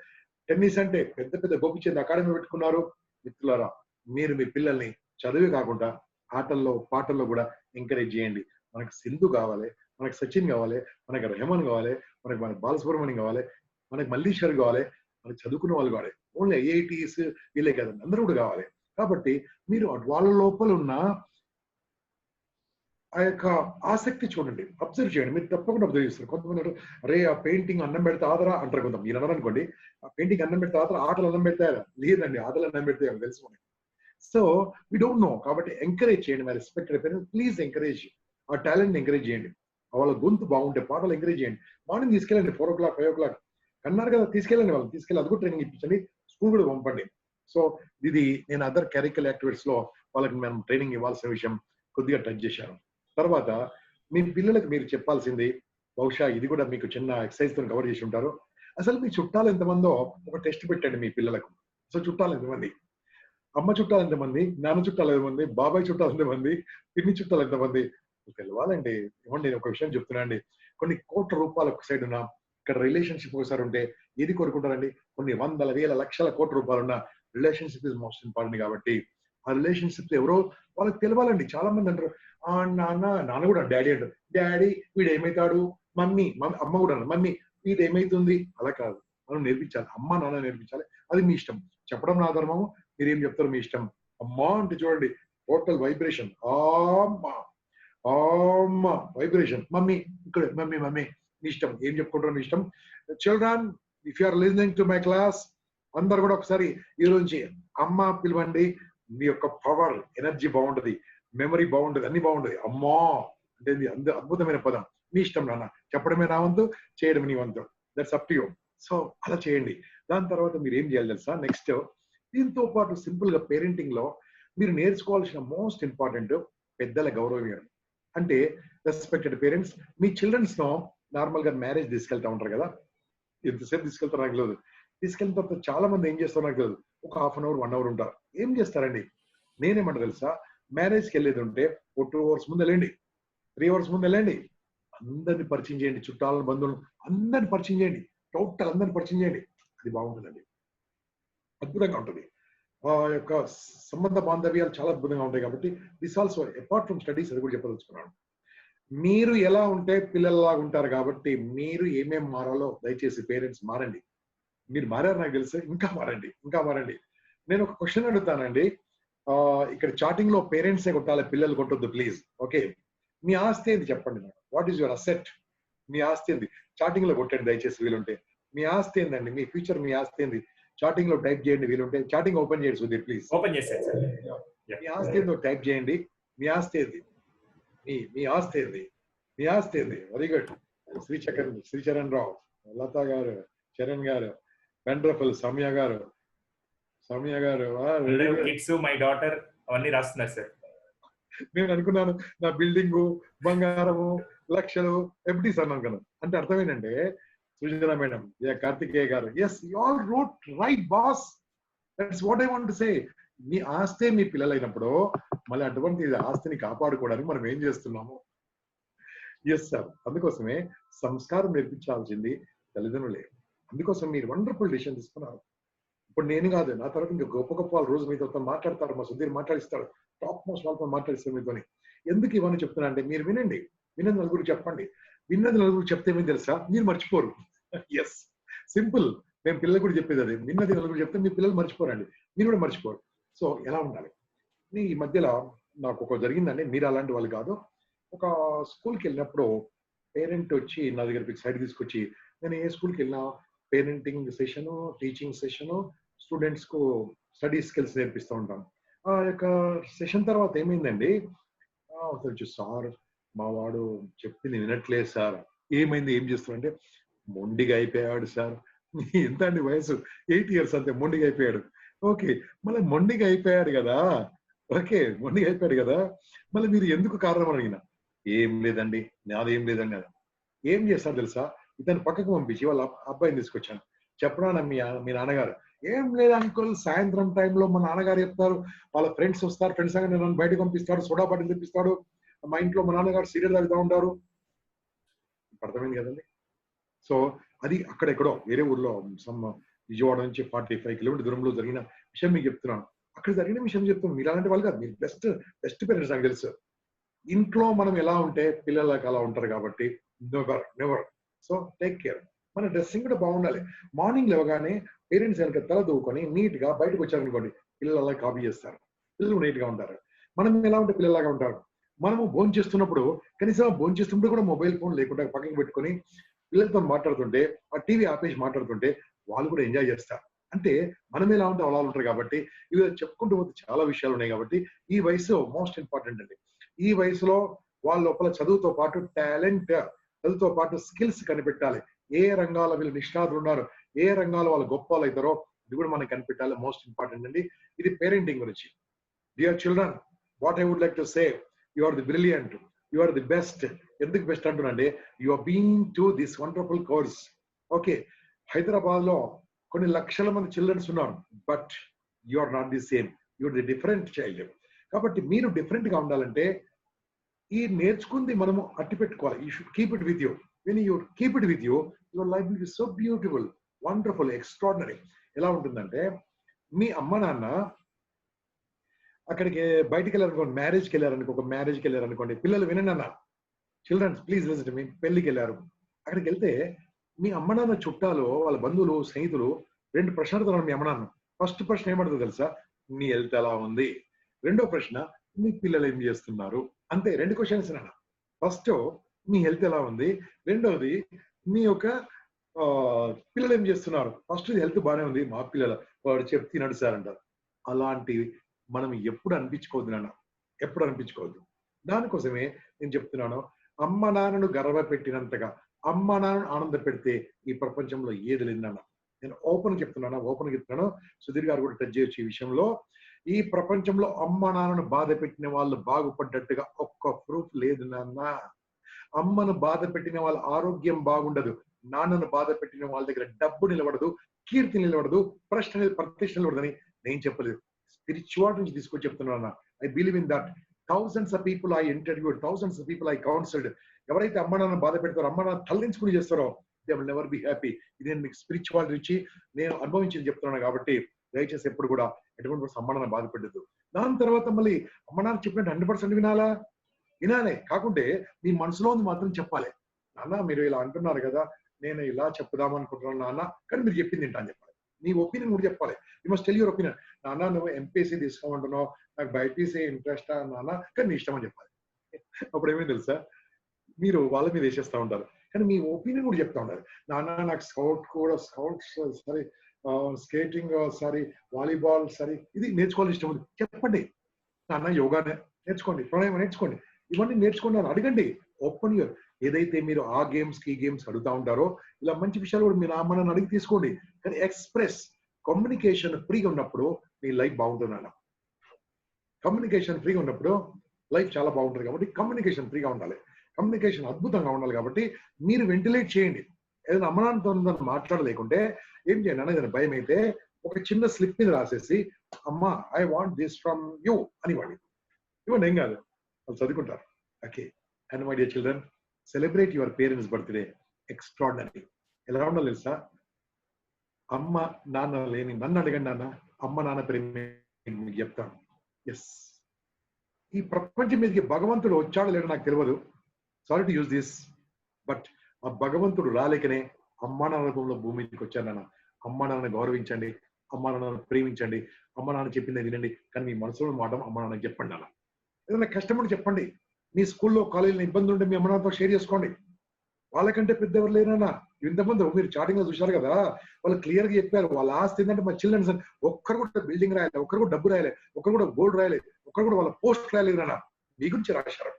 టెన్నిస్ అంటే పెద్ద పెద్ద గోపిచంద్ అకాడమీ పెట్టుకున్నారు. మిత్రులారా, మీరు మీ పిల్లల్ని చదివే కాకుండా ఆటల్లో పాటల్లో కూడా ఎంకరేజ్ చేయండి. మనకు సింధు కావాలి, మనకు సచిన్ కావాలి, మనకు రెహమాన్ కావాలి, మన బాలసుబ్రహ్మణ్యం కావాలి, మనకు మల్లీశ్వర్ కావాలి, మనకు చదువుకున్న వాళ్ళు కావాలి. ఓన్లీ ఐఐటీస్ వీళ్ళే కదండి, అందరూ కూడా కావాలి. కాబట్టి మీరు వాళ్ళ లోపల ఉన్న ఆ యొక్క ఆసక్తి చూడండి, అబ్జర్వ్ చేయండి. మీరు తప్పకుండా అబ్జర్వ్ చేస్తారు. కొంతమంది అంటారు, అరే ఆ పెయింటింగ్ అన్నం పెడితే ఆదరా అంటారు. కొంత మీరు అన్నారు అనుకోండి, ఆ పెయింటింగ్ అన్నం పెడితే ఆదరా, ఆటలు అన్నం పెడతారా? లేదండి, ఆటలు అన్నం పెడితే తెలుసు మనకి. So we don't know. కాబట్టి ఎంకరేజ్ చేయండి. My respected parents, please encourage. ఆ టాలెంట్ ఎంకరేజ్ చేయండి. వాళ్ళ గొంతు బాగుంటే పాటలు ఎంకరేజ్ చేయండి. మార్నింగ్ తీసుకెళ్ళండి 4 o'clock 5 o'clock అన్నారు కదా, తీసుకెళ్ళండి. వాళ్ళని తీసుకెళ్ళి అది కూడా ట్రైనింగ్ ఇప్పించండి, స్కూల్ కూడా పంపండి. సో ఇది నేను అదర్ కరిక్యులర్ యాక్టివిటీస్ లో వాళ్ళకి మనం ట్రైనింగ్ ఇవ్వాల్సిన విషయం కొద్దిగా టచ్ చేశాను. తర్వాత మీ పిల్లలకు మీరు చెప్పాల్సింది, బహుశా ఇది కూడా మీకు చిన్న ఎక్సర్సైజ్ తో కవర్ చేసి ఉంటారు. అసలు మీ చుట్టాలు ఎంతమందో ఒక టెస్ట్ పెట్టండి మీ పిల్లలకు. అసలు చుట్టాలు ఎంతమంది, అమ్మ చుట్టాలు ఎంతమంది, నాన్న చుట్టాలు ఎంతమంది, బాబాయ్ చుట్టాలు ఎంతమంది, పిన్ని చుట్టాలు ఎంతమంది తెలవాలండి. ఏమండి, నేను ఒక విషయం చెప్తున్నా అండి, కొన్ని కోట్ల రూపాయలు ఒక సైడ్ ఉన్నా, ఇక్కడ రిలేషన్షిప్ ఒకసారి ఉంటే ఏది కోరుకుంటారండి? కొన్ని వందల వేల లక్షల కోట్ల రూపాయలు ఉన్న రిలేషన్షిప్ ఇస్ మోస్ట్ ఇంపార్టెంట్. కాబట్టి ఆ రిలేషన్షిప్ ఎవరో వాళ్ళకి తెలవాలండి. చాలా మంది అంటారు, ఆ నాన్న, నాన్న కూడా డాడీ అంటారు, డాడీ వీడు ఏమవుతాడు, మమ్మీ అమ్మ కూడా అన్నారు, మమ్మీ వీడు ఏమైతుంది. అలా కాదు, మనం నేర్పించాలి. అమ్మ నాన్న నేర్పించాలి. అది మీ ఇష్టం. చెప్పడం నా ధర్మము, మీరేం చెప్తారు మీ ఇష్టం. అమ్మా అంటే చూడండి, టోటల్ వైబ్రేషన్, అమ్మా వైబ్రేషన్. మమ్మీ ఇక్కడ, మమ్మీ మమ్మీ మీ ఇష్టం, ఏం చెప్పుకుంటారో మీ ఇష్టం. Children, if you are listening to my class, అందరు కూడా ఒకసారి ఈ రోజు అమ్మ పిలవండి. మీ యొక్క పవర్ ఎనర్జీ బాగుంటది, మెమరీ బాగుంటది, అన్ని బాగుంటది. అమ్మా అంటే అద్భుతమైన పదం. మీ ఇష్టం నాన్న, చెప్పడమే నా వంతు, చేయడం నీ వంతు. That's up to you. So అలా చేయండి. దాని తర్వాత మీరు ఏం చేయాలి తెలుసా? నెక్స్ట్, దీంతో పాటు సింపుల్ గా పేరెంటింగ్ లో మీరు నేర్చుకోవాల్సిన మోస్ట్ ఇంపార్టెంట్ పెద్దల గౌరవం ఇవ్వడం. అంటే రెస్పెక్టెడ్ పేరెంట్స్, మీ చిల్డ్రన్స్ ను నార్మల్ గా మ్యారేజ్ తీసుకెళ్తా ఉంటారు కదా, ఎంతసేపు తీసుకెళ్తారు నాకు తెలియదు. తీసుకెళ్ళిన తర్వాత చాలా మంది ఏం చేస్తారో నాకు తెలియదు, ఒక 1/2 hour 1 hour ఉంటారు. ఏం చేస్తారండి? నేనేమంటా తెలుసా, మ్యారేజ్కి వెళ్ళేది ఉంటే ఒక 2 hours ముందు వెళ్ళండి, 3 hours ముందు వెళ్ళండి. అందరిని పరిచయం చేయండి, చుట్టాలను బంధువులను అందరిని పరిచయం చేయండి, టోటల్ అందరిని పరిచయం చేయండి. అది బాగుంటుందండి, అద్భుతంగా ఉంటుంది. ఆ యొక్క సంబంధ బాంధవ్యాలు చాలా అద్భుతంగా ఉంటాయి. కాబట్టి this also apart from studies, అది కూడా చెప్పదలుచుకున్నాను. మీరు ఎలా ఉంటే పిల్లల్లాగా ఉంటారు. కాబట్టి మీరు ఏమేం మారాలో దయచేసి పేరెంట్స్ మారండి. మీరు మారారు నాకు తెలుసు, ఇంకా మారండి, ఇంకా మారండి. నేను ఒక క్వశ్చన్ అడుగుతానండి. ఇక్కడ చాటింగ్ లో పేరెంట్సే కొట్టాలి, పిల్లలు కొట్టొద్దు ప్లీజ్. ఓకే, మీ ఆస్తి ఏంది చెప్పండి నాకు. What is your asset? మీ ఆస్తి ఏంది? చాటింగ్ లో కొట్టండి దయచేసి వీలుంటే. మీ ఆస్తి ఏందండి? మీ ఫ్యూచర్, మీ ఆస్తి ఏంది? చాటింగ్ లో టైప్ చేయండి వీలుంటే. చాటింగ్ ఓపెన్ చేయండి సుధీర్ ప్లీజ్. ఓపెన్ చేశాను సార్. మీ ఆస్తి ఏందో టైప్ చేయండి. మీ ఆస్తి ఏంది? మీ ఆస్తి ఏంది? మీ ఆస్తి ఏంది? Very good. శ్రీచరణ్ రావు, లత గారు, చరణ్ గారు, వండర్ఫుల్. సౌమ్య గారు, కిడ్స్, మై డాటర్ అవన్నీ రాస్తున్నారు సార్. నేను అనుకున్నాను నా బిల్డింగు, బంగారము, లక్షలు ఎఫ్డీస్ అన్నాను కదా. అంటే అర్థం ఏంటంటే, సుజనా మేడం, కార్తికేయ గారు, yes you all wrote right boss. That's what I want to say. మీ ఆస్తే మీ పిల్లలైనప్పుడు మళ్ళీ అటువంటి ఆస్తిని కాపాడుకోవడానికి మనం ఏం చేస్తున్నాము? ఎస్ సార్, అందుకోసమే సంస్కారం నేర్పించాల్సింది తల్లిదండ్రులే. అందుకోసం మీరు వండర్ఫుల్ డిసిషన్ తీసుకున్నారు. ఇప్పుడు నేను కాదు, నా తర్వాత ఇంకా గొప్ప గొప్ప వాళ్ళు రోజు మీతో మాట్లాడతారు. మా సుధీర్ మాట్లాడిస్తాడు, టాప్ మోస్ట్ వాళ్ళతో మాట్లాడిస్తారు మీతోని. ఎందుకు ఇవన్నీ చెప్తున్నా అంటే మీరు వినండి, విన్నది నలుగురు చెప్పండి. విన్నది నలుగురు చెప్తే ఏమేమి తెలుసా, మీరు మర్చిపోరు. Yes, simple. మేము పిల్లలు కూడా చెప్పేది అదే, విన్నది నలుగురు చెప్తే మీ పిల్లలు మర్చిపోరండి, మీరు కూడా మర్చిపోరు. సో ఎలా ఉండాలి. ఈ మధ్యలో నాకు ఒక జరిగిందండి, మీరు అలాంటి వాళ్ళు కాదు. ఒక స్కూల్కి వెళ్ళినప్పుడు పేరెంట్ వచ్చి నా దగ్గరికి సైడ్ తీసుకొచ్చి, నేను ఏ స్కూల్కి వెళ్ళినా పేరెంటింగ్ సెషను, టీచింగ్ సెషను, స్టూడెంట్స్కు స్టడీ స్కిల్స్ నేర్పిస్తూ ఉంటాను. ఆ యొక్క సెషన్ తర్వాత ఏమైందండి, వచ్చి సార్ మా వాడు చెప్పింది వినట్లేదు సార్. ఏమైంది, ఏం చేస్తున్నాడంటే మొండిగా అయిపోయాడు సార్. ఎంత అండి వయసు, 8 years అంతే, మొండిగా అయిపోయాడు. ఓకే, మళ్ళీ మొండిగా అయిపోయాడు కదా, ఓకే మొండిగా అయిపోయాడు కదా, మళ్ళీ మీరు ఎందుకు కారణం అడిగిన, ఏం లేదండి నాదేం లేదండి అది. ఏం చేస్తారు తెలుసా, ఇతను పక్కకు పంపించి వాళ్ళ అబ్బాయిని తీసుకొచ్చాను. చెప్పడా మీ నాన్నగారు, ఏం లేదు అంకుల్, సాయంత్రం టైంలో మా నాన్నగారు చెప్తారు, వాళ్ళ ఫ్రెండ్స్ వస్తారు, ఫ్రెండ్స్ దగ్గర నన్ను బయటకు పంపిస్తాడు, సోడా బాటిల్ తెప్పిస్తాడు, మా ఇంట్లో మా నాన్నగారు సీరియల్ తాగుతూ ఉంటారు. అర్థమైంది కదండి. సో అది అక్కడెక్కడో వేరే ఊర్లో సమ్ విజయవాడ నుంచి 45 కిలోమీటర్ దూరంలో జరిగిన విషయం మీకు చెప్తున్నాను. అక్కడ జరిగిన విషయం చెప్తున్నాను. మీరు అలాంటి వాళ్ళు కాదు, మీరు బెస్ట్ పేరెంట్స్ నాకు తెలుసు. ఇంట్లో మనం ఎలా ఉంటే పిల్లలకు అలా ఉంటారు కాబట్టి నెవర్. So take care. మన డ్రెస్సింగ్ కూడా బాగుండాలి. మార్నింగ్ లేవగానే పేరెంట్స్ కనుక తల దూకొని నీట్ గా బయటకు వచ్చారనుకోండి, పిల్లలు అలా కాపీ చేస్తారు, పిల్లలు నీట్ గా ఉంటారు. మనం ఎలా ఉంటే పిల్లలాగా ఉంటారు. మనము భోజనం చేస్తున్నప్పుడు కనీసం భోజనం చేస్తున్నప్పుడు కూడా మొబైల్ ఫోన్ లేకుండా పక్కకి పెట్టుకొని పిల్లలతో మాట్లాడుతుంటే, ఆ టీవీ ఆపేసి మాట్లాడుతుంటే వాళ్ళు కూడా ఎంజాయ్ చేస్తారు. అంటే మనం ఎలా ఉంటే అలా ఉంటారు కాబట్టి, ఇవి చెప్పుకుంటూ పోతే చాలా విషయాలు ఉన్నాయి కాబట్టి ఈ వయసు మోస్ట్ ఇంపార్టెంట్ అండి. ఈ వయసులో వాళ్ళ లోపల చదువుతో పాటు టాలెంట్, చదువుతో పాటు స్కిల్స్ కనిపెట్టాలి. ఏ రంగాల వీళ్ళు నిష్ణాతులు ఉన్నారు, ఏ రంగాలు వాళ్ళు గొప్ప వాళ్ళు అవుతారో ఇది కూడా మనకి కనిపెట్టాలి. మోస్ట్ ఇంపార్టెంట్ అండి. ఇది పేరెంటింగ్ గురించి. Dear children, what I would like to say, you are the brilliant, you are the best. ఎందుకు బెస్ట్ అంటున్నాండి, you are being to this wonderful course. Okay, Hyderabad లో కొన్ని లక్షల మంది చిల్డ్రన్స్ ఉన్నారు, but you are not the same, you are the different child. కాబట్టి మీరు different గా ఉండాలంటే ఈ నేర్చుకుంది మనము అట్టి పెట్టుకోవాలి. You should keep it with you. When you keep it with you, your life will B so beautiful, wonderful, extraordinary. ఎలా ఉంటుందంటే, మీ అమ్మ నాన్న అక్కడికి బయటికి వెళ్ళారనుకోండి, మ్యారేజ్కి వెళ్ళారనుకో, ఒక మ్యారేజ్కి వెళ్ళారనుకోండి, పిల్లలు వినండి అన్న, children's please listen to me. పెళ్లికి వెళ్ళారు, అక్కడికి వెళ్తే మీ అమ్మ నాన్న చుట్టాలు, వాళ్ళ బంధువులు, స్నేహితులు 2 ప్రశ్నలు అడుగుతున్నారు మీ అమ్మ నాన్న. ఫస్ట్ ప్రశ్న ఏమడుగుతుంది తెలుసా, నీ హెల్త్ ఎలా ఉంది. రెండో ప్రశ్న, మీ పిల్లలు ఏం చేస్తున్నారు. అంతే, 2 క్వశ్చన్స్ నాన్న. ఫస్ట్ మీ హెల్త్ ఎలా ఉంది, రెండోది మీ యొక్క పిల్లలు ఏం చేస్తున్నారు. ఫస్ట్ హెల్త్ బాగానే ఉంది, మా పిల్లలు వాడు చెప్తే తినడు సార్ అంటారు. అలాంటివి మనం ఎప్పుడు అనిపించుకోవద్దు నాన్న, ఎప్పుడు అనిపించుకోవద్దు. దానికోసమే నేను చెప్తున్నాను, అమ్మ నాన్నను గర్వ పెట్టినంతగా అమ్మ నాన్నను ఆనంద పెడితే ఈ ప్రపంచంలో ఏది లేదన్న. నేను ఓపెన్ చెప్తున్నాను. సుధీర్ గారు కూడా టచ్ చేయొచ్చు ఈ విషయంలో. ఈ ప్రపంచంలో అమ్మ నాన్నను బాధ పెట్టిన వాళ్ళు బాగుపడ్డట్టుగా ఒక్క ప్రూఫ్ లేదు నాన్న. అమ్మను బాధ పెట్టిన వాళ్ళ ఆరోగ్యం బాగుండదు, నాన్నను బాధ పెట్టిన వాళ్ళ దగ్గర డబ్బు నిలబడదు, కీర్తి నిలబడదు, ప్రతిష్ట నిలబడదని నేను చెప్పలేదు. స్పిరిచువాలిటీ నుంచి తీసుకొని చెప్తున్నాను. I believe in that. Thousands of people I interviewed, thousands of people I counselled. ఎవరైతే అమ్మ నాన్న బాధ పెడతారో, అమ్మ నాన్న తలదించుకుని చేస్తారో, they will never be happy. ఇది నేను మీకు స్పిరిచువాలిటీ నుంచి నేను అనుభవించింది చెప్తున్నాను కాబట్టి దయచేసి ఎప్పుడు కూడా ఎటువంటి అమ్మ నాన్న బాధపెట్టద్దు. దాని తర్వాత మళ్ళీ అమ్మ నాన్న చెప్పినట్టు 100% వినాలే. కాకుంటే మీ మనసులో ఉంది మాత్రం చెప్పాలి. నాన్న మీరు ఇలా అంటున్నారు కదా, నేను ఇలా చెప్పుదాం అనుకుంటున్నాను నాన్న, కానీ మీరు చెప్పింది ఏంటా అని చెప్పాలి. నీ ఒపీనియన్ కూడా చెప్పాలి. You must tell your opinion. నాన్న నువ్వు ఎంపీసీ తీసుకోమంటున్నావు, నాకు బైపీసీ ఇంట్రెస్ట్ నాన్న, కానీ నీ ఇష్టం అని చెప్పాలి. అప్పుడు ఏమైంది తెలుసా, మీరు వాళ్ళ మీద వేసేస్తా ఉంటారు, కానీ మీ ఒపీనియన్ కూడా చెప్తా ఉంటారు. నాన్న నాకు స్కౌట్స్ సరే, స్కేటింగ్ సరే, వాలీబాల్ సరే, ఇది నేర్చుకోవాలి ఇష్టం ఉంది చెప్పండి. నాన్న యోగా నేర్చుకోండి, ప్రాణాయామం నేర్చుకోండి, ఇవన్నీ నేర్చుకోండి అని అడగండి. Open your. ఏదైతే మీరు ఆ గేమ్స్ కి గేమ్స్ అడుగుతా ఉంటారో, ఇలా మంచి విషయాలు కూడా మీరు అమ్మని అడిగి తీసుకోండి. కానీ ఎక్స్ప్రెస్ కమ్యూనికేషన్ ఫ్రీగా ఉన్నప్పుడు మీ లైఫ్ బాగుంటుంది అన్న. కమ్యూనికేషన్ ఫ్రీగా ఉన్నప్పుడు లైఫ్ చాలా బాగుంటుంది కాబట్టి కమ్యూనికేషన్ ఫ్రీగా ఉండాలి, కమ్యూనికేషన్ అద్భుతంగా ఉండాలి. కాబట్టి మీరు వెంటిలేట్ చేయండి. ఏదైనా అమ్మనాన్నతో మాట్లాడలేకుంటే ఏం చేయండి అన్న, ఏదైనా భయం అయితే ఒక చిన్న స్లిప్ మీద రాసేసి, అమ్మా I want this from you అని ఇవ్వండి, ఏం కాదు, వాళ్ళు చదువుకుంటారు. Okay. And my dear children, celebrate your parents birthday. Extraordinary. ఎలా ఉండాలి తెలుసా, అమ్మ నాన్న లేని నన్ను అడగండి నాన్న, అమ్మ నాన్న ప్రేమ మీకు చెప్తాను. ఎస్, ఈ ప్రపంచం మీదకి భగవంతుడు వచ్చాడో లేడో నాకు తెలియదు. Sorry to use this, but ఆ భగవంతుడు రాలేకనే అమ్మా నాన్న రూపంలో భూమి మీదకి వచ్చాను నాన్న. అమ్మా నాన్నని గౌరవించండి, అమ్మా నాన్నని ప్రేమించండి, అమ్మా నాన్న చెప్పింది వినండి, కానీ మీ మనసులో మాట అమ్మా నాన్నకి చెప్పండి నాన్న. ఏదైనా కష్టపడి చెప్పండి. మీ స్కూల్లో కాలేజీలో ఇబ్బంది ఉంటే మీ అమ్మ నాన్నతో షేర్ చేసుకోండి. వాళ్ళకంటే పెద్దవారు లేరన్నా. ఇంతమంది మీరు చాటింగ్ లో చూశారు కదా, వాళ్ళు క్లియర్ గా చెప్పారు వాళ్ళ ఆస్తి ఏంటంటే మా చిల్డ్రన్స్ ఒక్కరు కూడా బిల్డింగ్ రాయాలి, ఒక్కరు కూడా డబ్బు రాయాలి, ఒక్కరు కూడా గోల్డ్ రాయాలి, ఒక్కరు కూడా వాళ్ళ పోస్ట్ రాయలేదు అన్న. మీ గురించి రాశారు,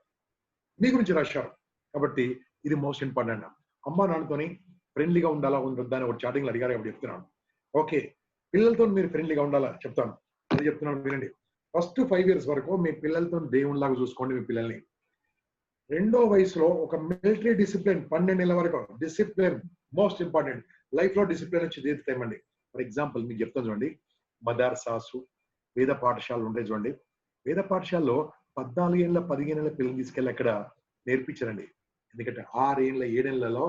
మీ గురించి రాశారు. కాబట్టి ఇది మోస్ట్ ఇంపార్టెంట్. అమ్మా నాన్నతోని ఫ్రెండ్లీగా ఉండాలా ఉండొద్దా అని ఒక చాటింగ్ లో అడిగారు కాబట్టి చెప్తున్నాను. ఓకే, పిల్లలతో మీరు ఫ్రెండ్లీగా ఉండాలా చెప్తాను, అది చెప్తున్నాను వినండి. ఫస్ట్ 5 years వరకు మీ పిల్లలతో దేవునిలాగా చూసుకోండి మీ పిల్లల్ని. రెండో వయసులో ఒక మిలిటరీ డిసిప్లిన్ 12 నెలల వరకు డిసిప్లిన్ మోస్ట్ ఇంపార్టెంట్. లైఫ్ లో డిసిప్లిన్ వచ్చి తీరుతామండి. ఫర్ ఎగ్జాంపుల్ మీకు చెప్తాను చూడండి, మదర్సాసు వేద పాఠశాలలు ఉంటాయి చూడండి. వేద పాఠశాలలో 14 ఏళ్ళ 15 ఏళ్ళ పిల్లల్ని తీసుకెళ్ళి అక్కడ నేర్పించారండి. ఎందుకంటే 6 ఏళ్ళ 7 ఏళ్లలో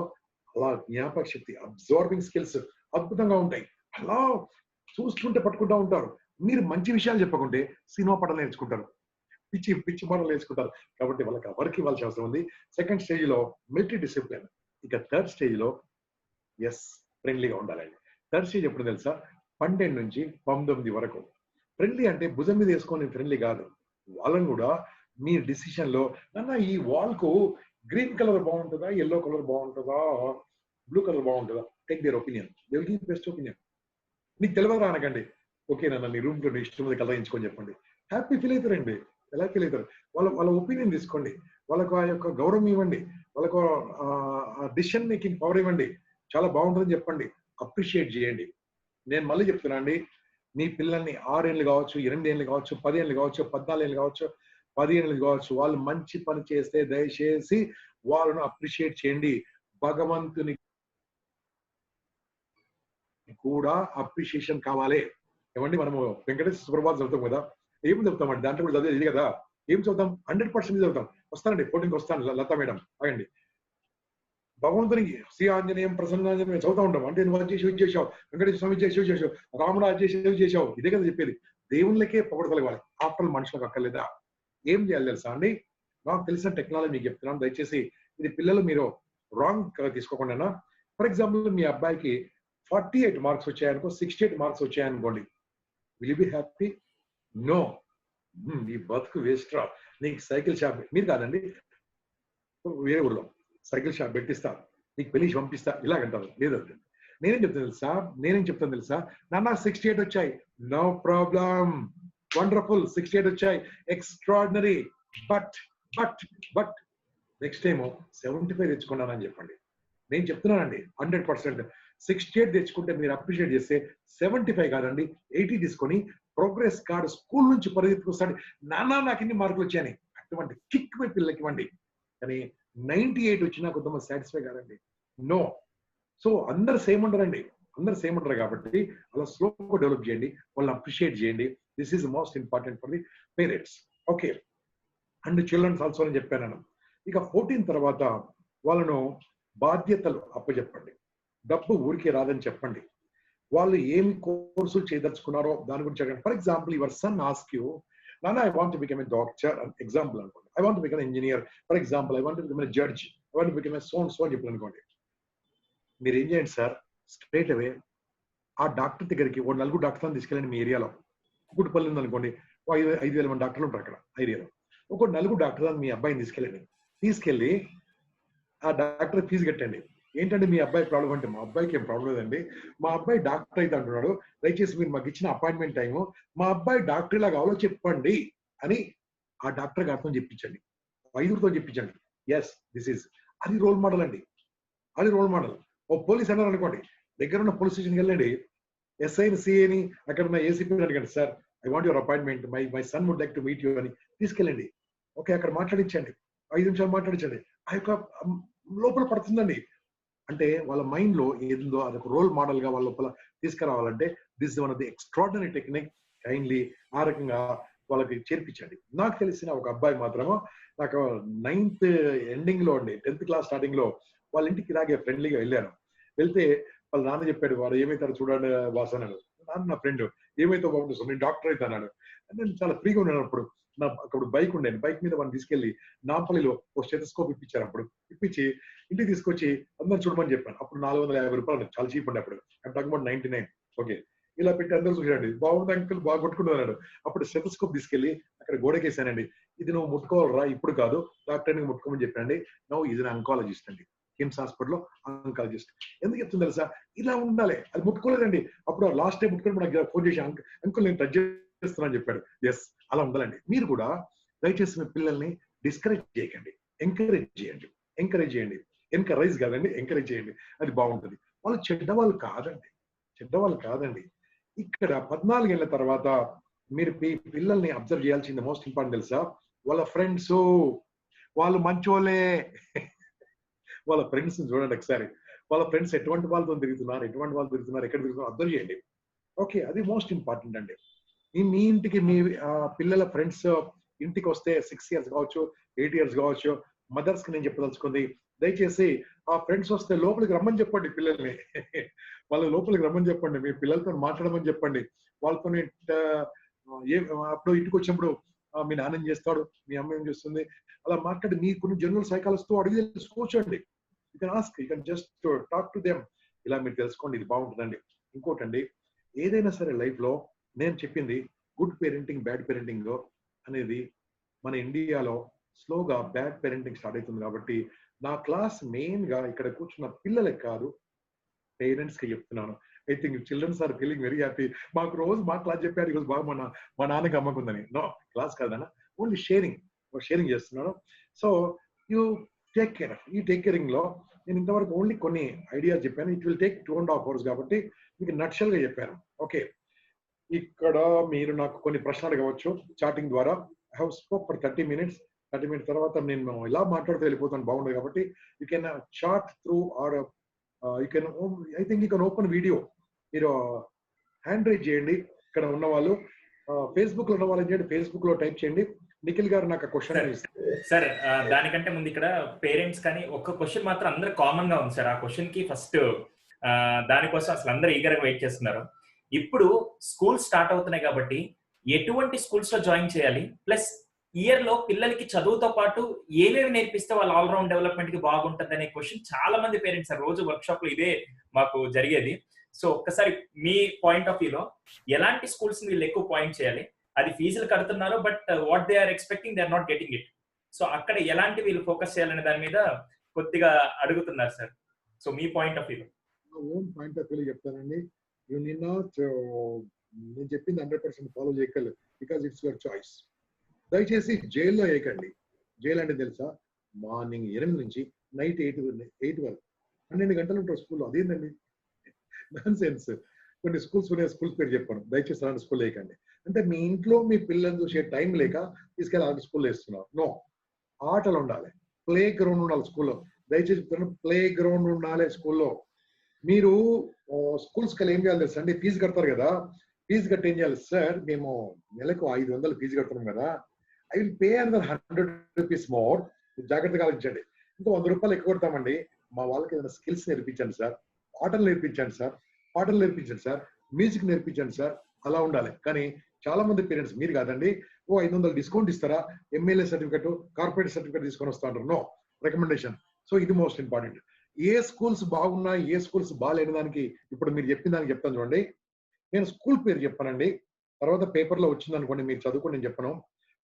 అలా జ్ఞాపక శక్తి అబ్జార్బింగ్ స్కిల్స్ అద్భుతంగా ఉంటాయి. అలా చూస్తుంటే పట్టుకుంటా ఉంటారు. మీరు మంచి విషయాలు చెప్పకుంటే సినిమా పటాలు నేర్చుకుంటారు, పిచ్చి పిచ్చి మాటలు నేర్చుకుంటారు. కాబట్టి వాళ్ళకి వర్క్ ఇవ్వాల్సిన అవసరం ఉంది. సెకండ్ స్టేజ్ లో మిలిటరీ డిసిప్లిన్. ఇక థర్డ్ స్టేజ్ లో ఎస్ ఫ్రెండ్లీగా ఉండాలండి. థర్డ్ స్టేజ్ ఎప్పుడు తెలుసా? 12 నుంచి 19 వరకు. ఫ్రెండ్లీ అంటే భుజం మీద వేసుకొని ఫ్రెండ్లీ కాదు. వాళ్ళని కూడా మీ డిసిషన్ లో అన్న ఈ వాల్ కు గ్రీన్ కలర్ బాగుంటుందా, ఎల్లో కలర్ బాగుంటుందా, బ్లూ కలర్ బాగుంటుందా, take their opinion, they will give best opinion. మీకు తెలియదు అనకండి, ఓకే నాన్న నీ రూమ్ లో నీ ఇష్టం మీద కలర్ ఎంచుకొని చెప్పండి, హ్యాపీ ఫీల్ అవుతారండి. ఎలా ఫీల్ అవుతారు? వాళ్ళ ఒపీనియన్ తీసుకోండి, వాళ్ళకు ఆ యొక్క గౌరవం ఇవ్వండి, వాళ్ళకు డిసిషన్ మేకింగ్ పవర్ ఇవ్వండి. చాలా బాగుంటుందని చెప్పండి, అప్రిషియేట్ చేయండి. నేను మళ్ళీ చెప్తున్నా అండి, మీ పిల్లల్ని 6 ఏళ్ళు కావచ్చు, 8 ఏళ్ళు కావచ్చు, 10 ఏళ్ళు కావచ్చు, 14 ఏళ్ళు కావచ్చు, 15 ఏళ్ళు కావచ్చు, వాళ్ళు మంచి పని చేస్తే దయచేసి వాళ్ళను అప్రిషియేట్ చేయండి. భగవంతుని కూడా అప్రిషియేషన్ కావాలి. ఏమండి, మనము వెంకటేశ్వర సుప్రభాతం చదువుతాం కదా, ఏం చదువుతామండి దాంట్లో కూడా చదివేది ఇది కదా. ఏం చదువుతాం? 100% చదువుతాం. వస్తానండి, 14కి వస్తాను లతా మేడం, ఆగండి. భగవంతునికి శ్రీ ఆంజనేయం ప్రసన్నాంజనేయం చదువుతా ఉంటాం. అంటే నువ్వు అది చేసి ఇది చేసావు, వెంకటేశ్వర స్వామి చేసి ఇది చేసావు, రాముడు అది చేసి ఇది చేసావు, ఇదే కదా చెప్పేది. దేవుళ్ళకే పొగడగలగాలి, ఆఫ్టర్ మనుషులకు అక్కర్లేదా? ఏం చేయాలి తెలుసా అండి? నాకు తెలిసిన టెక్నాలజీ మీకు చెప్తున్నాను, దయచేసి ఇది పిల్లలు మీరు రాంగ్ తీసుకోకుండా. ఫర్ ఎగ్జాంపుల్ మీ అబ్బాయికి 48 మార్క్స్ వచ్చాయనుకో, 68 మార్క్స్ వచ్చాయనుకోండి, will you be happy? No. ఈ బతుకు వేస్ట్ రా, నీకు సైకిల్ షాప్ మీరు కాదండి, వేరే ఊళ్ళో సైకిల్ షాప్ పెట్టిస్తా, నీకు పెళ్లి పంపిస్తా, ఇలాగంటారు. లేదండి, నేనేం చెప్తాను తెలుసా? నాన్న 68 వచ్చాయి, నో ప్రాబ్లం, వండర్ఫుల్, 68 వచ్చాయి, extraordinary, but but but next time 75 తెచ్చుకున్నానని చెప్పండి. నేను చెప్తున్నానండి 100%. 68 తెచ్చుకుంటే మీరు అప్రిషియేట్ చేస్తే 75 కాదండి 80 తీసుకొని ప్రోగ్రెస్ కార్డు స్కూల్ నుంచి పరిగెత్తుకొస్తాడు, నాన్న నాకు ఇన్ని మార్కులు వచ్చాయని అటువంటి కిక్ మీ పిల్లలకి ఇవ్వండి. కానీ 98 వచ్చినా కొంతమంది సాటిస్ఫై కాదండి. నో. సో అందరు సేమ్ ఉండరండి, అందరు సేమ్ ఉండరు. కాబట్టి అలా స్లోగా డెవలప్ చేయండి, వాళ్ళని అప్రిషియేట్ చేయండి. This is most important for the parents. Okay, and childrens also అని చెప్పాను. ఇక 14 తర్వాత వాళ్ళను బాధ్యతలు అప్పచెప్పండి. డబ్బు ఊరికే రాదని చెప్పండి. వాళ్ళు ఏమి కోర్సులు చేయదలుచుకున్నారో దాని గురించి అడగండి. For example your son ask you, నాన్న I want to become a doctor example అనుకోండి, I want to become engineer, for example I want to become a judge, I want to become a so అని చెప్పి అనుకోండి. మీరు ఏం చేయండి sir, straight అవే ఆ doctor దగ్గరికి ఓ 4 డాక్టర్లను తీసుకెళ్ళండి. మీ ఏరియాలో కుకుట్పల్లి ఉందనుకోండి, 5,000 మంది డాక్టర్లు ఉంటారు అక్కడ ఏరియాలో. ఒక 4 డాక్టర్లను మీ అబ్బాయిని తీసుకెళ్ళి ఆ డాక్టర్ ఫీజు కట్టండి. ఏంటంటే మీ అబ్బాయి ప్రాబ్లం అంటే, మా అబ్బాయికి ఏం ప్రాబ్లం లేదండి, మా అబ్బాయి డాక్టర్ అయితే అంటున్నాడు, దయచేసి మీరు మాకు ఇచ్చిన అపాయింట్మెంట్ టైము మా అబ్బాయి డాక్టర్ ఇలా కావాలో చెప్పండి అని ఆ డాక్టర్ గారితో చెప్పించండి, 5గురితో చెప్పించండి. ఎస్, దిస్ ఈజ్, అది రోల్ మోడల్ అండి, అది రోల్ మోడల్. ఓ పోలీస్ అన్నారు అనుకోండి, దగ్గర ఉన్న పోలీస్ స్టేషన్కి వెళ్ళండి, ఎస్ఐని సిఐని అక్కడ ఉన్న ఏసీపీ అడగండి, sir I want your appointment, my son would like to meet you అని తీసుకెళ్ళండి. ఓకే, అక్కడ మాట్లాడించండి, 5 నిమిషాలు మాట్లాడించండి. ఆ యొక్క లోపల పడుతుందండి. అంటే వాళ్ళ మైండ్ లో ఏదో అదొక రోల్ మోడల్ గా వాళ్ళ లోపల తీసుకురావాలంటే this one of the extraordinary technique. Kindly ఆ రకంగా వాళ్ళకి చేర్పించండి. నాకు తెలిసిన ఒక అబ్బాయి మాత్రము, నాకు 9th ఎండింగ్ లో అండి, 10th క్లాస్ స్టార్టింగ్ లో వాళ్ళ ఇంటికి ఇలాగే ఫ్రెండ్లీగా వెళ్ళాను. వెళ్తే వాళ్ళ నాన్న చెప్పాడు, వాడు ఏమైతాడు చూడండి బాస్ అన్నాడు. నాన్న నా ఫ్రెండ్, ఏమైతే బాగుంటుంది, నేను డాక్టర్ అయితే అన్నాడు. నేను చాలా ఫ్రీగా ఉన్నాను అప్పుడు. అప్పుడు బైక్ ఉండేది, బైక్ మీద మనం తీసుకెళ్లి నాంపల్లిలో ఒక స్టెథోస్కోప్ ఇప్పించారు. అప్పుడు ఇప్పించి ఇంటికి తీసుకొచ్చి అందరు చూడమని చెప్పాను. అప్పుడు ₹450 చాలా చీప్ అండి అప్పుడు. I'm talking about 99. ఓకే, ఇలా పెట్టి అందరూ చూసాడు, బాగుంది అంకుల్, బాగా కొట్టుకుంటున్నాడు. అప్పుడు స్టెథోస్కోప్ తీసుకెళ్లి అక్కడ గోడకేసానండి. ఇది నువ్వు ముట్టుకోవాలరా, ఇప్పుడు కాదు, డాక్టర్ని ముట్టుకోమని చెప్పండి. నువ్వు ఇది అంకాలజిస్ట్ అండి, కిమ్స్ హాస్పిటల్లో అంకాలజిస్ట్. ఎందుకు చెప్తుంది తెలుసా, ఇలా ఉండాలి. అది ముట్టుకోలేదండి. అప్పుడు లాస్ట్ టైం ముట్టుకొని నాకు ఫోన్ చేసి అంకుల్ నేను టచ్ చేస్తున్నాను చెప్పాడు. ఎస్, అలా ఉండాలండి. మీరు కూడా దయచేసి మీ పిల్లల్ని డిస్కరేజ్ చేయకండి, ఎంకరేజ్ చేయండి. ఎంకరేజ్ చేయండి, ఎంకరేజ్ కాదండి, ఎంకరేజ్ చేయండి. అది బాగుంటుంది. వాళ్ళు చెడ్డవాళ్ళు కాదండి, చెడ్డవాళ్ళు కాదండి. ఇక్కడ 14 ఏళ్ల తర్వాత మీరు మీ పిల్లల్ని అబ్జర్వ్ చేయాల్సింది మోస్ట్ ఇంపార్టెంట్ తెలుసా, వాళ్ళ ఫ్రెండ్స్, వాళ్ళు మంచోళ్ళే. వాళ్ళ ఫ్రెండ్స్ చూడండి ఒకసారి, వాళ్ళ ఫ్రెండ్స్ ఎటువంటి వాళ్ళతో తిరుగుతున్నారు, ఎక్కడ తిరుగుతున్నారు అబ్జర్వ్ చేయండి. ఓకే, అది మోస్ట్ ఇంపార్టెంట్ అండి. మీ ఇంటికి మీ పిల్లల ఫ్రెండ్స్ ఇంటికి వస్తే 6 years కావచ్చు, 8 years కావచ్చు, మదర్స్ కి నేను చెప్పదలుచుకుంది, దయచేసి ఆ ఫ్రెండ్స్ వస్తే లోపలికి రమ్మని చెప్పండి పిల్లల్ని. వాళ్ళ లోపలికి రమ్మని చెప్పండి, మీ పిల్లలతో మాట్లాడమని చెప్పండి. వాళ్ళతో అప్పుడు ఇంటికి వచ్చినప్పుడు మీ నాన్న ఏం చేస్తాడు, మీ అమ్మ ఏం చేస్తుంది, అలా మాట్లాడి మీ కొన్ని జనరల్ సైకాలజిస్ట్ అడిగి తెలుసుకోవచ్చండి. You can ask, you can just talk to them. ఇలా మీరు తెలుసుకోండి, ఇది బాగుంటుందండి. ఇంకోటండి, ఏదైనా సరే లైఫ్ లో నేను చెప్పింది గుడ్ పేరెంటింగ్, బ్యాడ్ పేరెంటింగ్ అనేది మన ఇండియాలో స్లోగా బ్యాడ్ పేరెంటింగ్ స్టార్ట్ అవుతుంది. కాబట్టి నా క్లాస్ మెయిన్ గా ఇక్కడ కూర్చున్న పిల్లలకి కాదు, పేరెంట్స్ కి చెప్తున్నాను. I think childrens are feeling very happy. మాకు రోజు మా క్లాస్ చెప్పారు, ఈరోజు బాగా మా నాన్నకి అమ్మకుందని. నో, క్లాస్ కాదన్నా, ఓన్లీ షేరింగ్ చేస్తున్నాను. So you take care. ఈ టేక్ కేరింగ్ లో నేను ఇంతవరకు ఓన్లీ కొన్ని ఐడియాస్ చెప్పాను. ఇట్ విల్ టేక్ 2.5 hours కాబట్టి మీకు నక్షల్ గా చెప్పాను. ఓకే, ఇక్కడ మీరు నాకు కొన్ని ప్రశ్నలు అడగవచ్చు చాటింగ్ ద్వారా. I have spoke for 30 minutes. 30 minutes తర్వాత నేను ఇలా మాట్లాడుతూ వెళ్ళిపోతాను, బాగుండదు. కాబట్టి you can chat through or you can, I think you can open video. మీరు హ్యాండ్ రైజ్ చేయండి. ఇక్కడ ఉన్న వాళ్ళు ఫేస్బుక్ లో ఉన్న వాళ్ళు చేయండి, ఫేస్బుక్ లో టైప్ చేయండి. నిఖిల్ గారు నాకు క్వశ్చన్ సార్. దానికంటే ముందు ఇక్కడ పేరెంట్స్ కానీ ఒక్క క్వశ్చన్ మాత్రం అందరు కామన్ గా ఉంది సార్. ఆ క్వశ్చన్ కి ఫస్ట్ దానికోసం అసలు అందరూ ఈగర్ గా వెయిట్ చేస్తున్నారు. ఇప్పుడు స్కూల్ స్టార్ట్ అవుతున్నాయి కాబట్టి ఎటువంటి స్కూల్స్ లో జాయిన్ చేయాలి, ప్లస్ ఇయర్ లో పిల్లలకి చదువుతో పాటు ఏమేమి నేర్పిస్తే వాళ్ళ ఆల్రౌండ్ డెవలప్మెంట్ కి బాగుంటుంది అనే క్వశ్చన్ చాలా మంది పేరెంట్స్ రోజు వర్క్ షాప్ లో ఇదే మాకు జరిగేది. సో ఒక్కసారి మీ పాయింట్ ఆఫ్ వ్యూలో ఎలాంటి స్కూల్స్ వీళ్ళు ఎక్కువ పాయింట్ చేయాలి, అది ఫీజులు కడుతున్నారు but what they are expecting they are not getting it, so అక్కడ ఎలాంటి వీళ్ళు ఫోకస్ చేయాలనే దాని మీద కొద్దిగా అడుగుతున్నారు సార్. సో మీ పాయింట్ ఆఫ్ వ్యూలో. ఓన్ పాయింట్ ఆఫ్ వ్యూ చెప్తానండి. యూ నీడ్ నాట్, నేను చెప్పింది 100% ఫాలో చేయగలరు, బికాస్ ఇట్స్ యువర్ చాయిస్. దయచేసి జైల్లో వేయకండి. జైలు అంటే తెలుసా, మార్నింగ్ 8 నుంచి నైట్ 8 వరకు 12 గంటలు ఉంటారు స్కూల్లో. అదేంటండి నాన్ సెన్స్. కొన్ని స్కూల్స్ ఉన్నాయి, స్కూల్స్ పేరు చెప్పాను. దయచేసి అలాంటి స్కూల్ వేయకండి. అంటే మీ ఇంట్లో మీ పిల్లలు చూసే టైం లేక తీసుకెళ్ళి అలాంటి స్కూల్ వేస్తున్నారు. నో, ఆటలు ఉండాలి, ప్లే గ్రౌండ్ ఉండాలి స్కూల్లో. దయచేసి చెప్తాను, ప్లే గ్రౌండ్ ఉండాలి స్కూల్లో. మీరు స్కూల్స్కి వెళ్ళి ఏం చేయాలి తెలుసా అండి, ఫీజు కడతారు కదా, ఫీజు కట్టి ఏం చేయాలి, సార్ మేము నెలకు 500 ఫీజు కడుతున్నాం కదా, I will pay another 100 rupees more. జాగ్రత్తగా ఆలోచించండి. ఇంకో 100 రూపాయలు ఎక్కువ కొడతామండి, మా వాళ్ళకి ఏదైనా స్కిల్స్ నేర్పించండి సార్, ఆటలు నేర్పించండి సార్, పాటలు నేర్పించండి సార్, మ్యూజిక్ నేర్పించండి సార్. అలా ఉండాలి. కానీ చాలా మంది పేరెంట్స్, మీరు కాదండి, 500 డిస్కౌంట్ ఇస్తారా, ఎమ్మెల్యే సర్టిఫికెట్, కార్పొరేట్ సర్టిఫికెట్ తీసుకొని వస్తా అంటారు. No, recommendation. సో ఇది మోస్ట్ ఇంపార్టెంట్. ఏ స్కూల్స్ బాగున్నాయి, ఏ స్కూల్స్ బాగాలేని దానికి ఇప్పుడు మీరు చెప్పిన దానికి చెప్తాను చూడండి. నేను స్కూల్ పేరు చెప్పానండి, తర్వాత పేపర్లో వచ్చింది అనుకోండి, మీరు చదువుకొని నేను చెప్పను.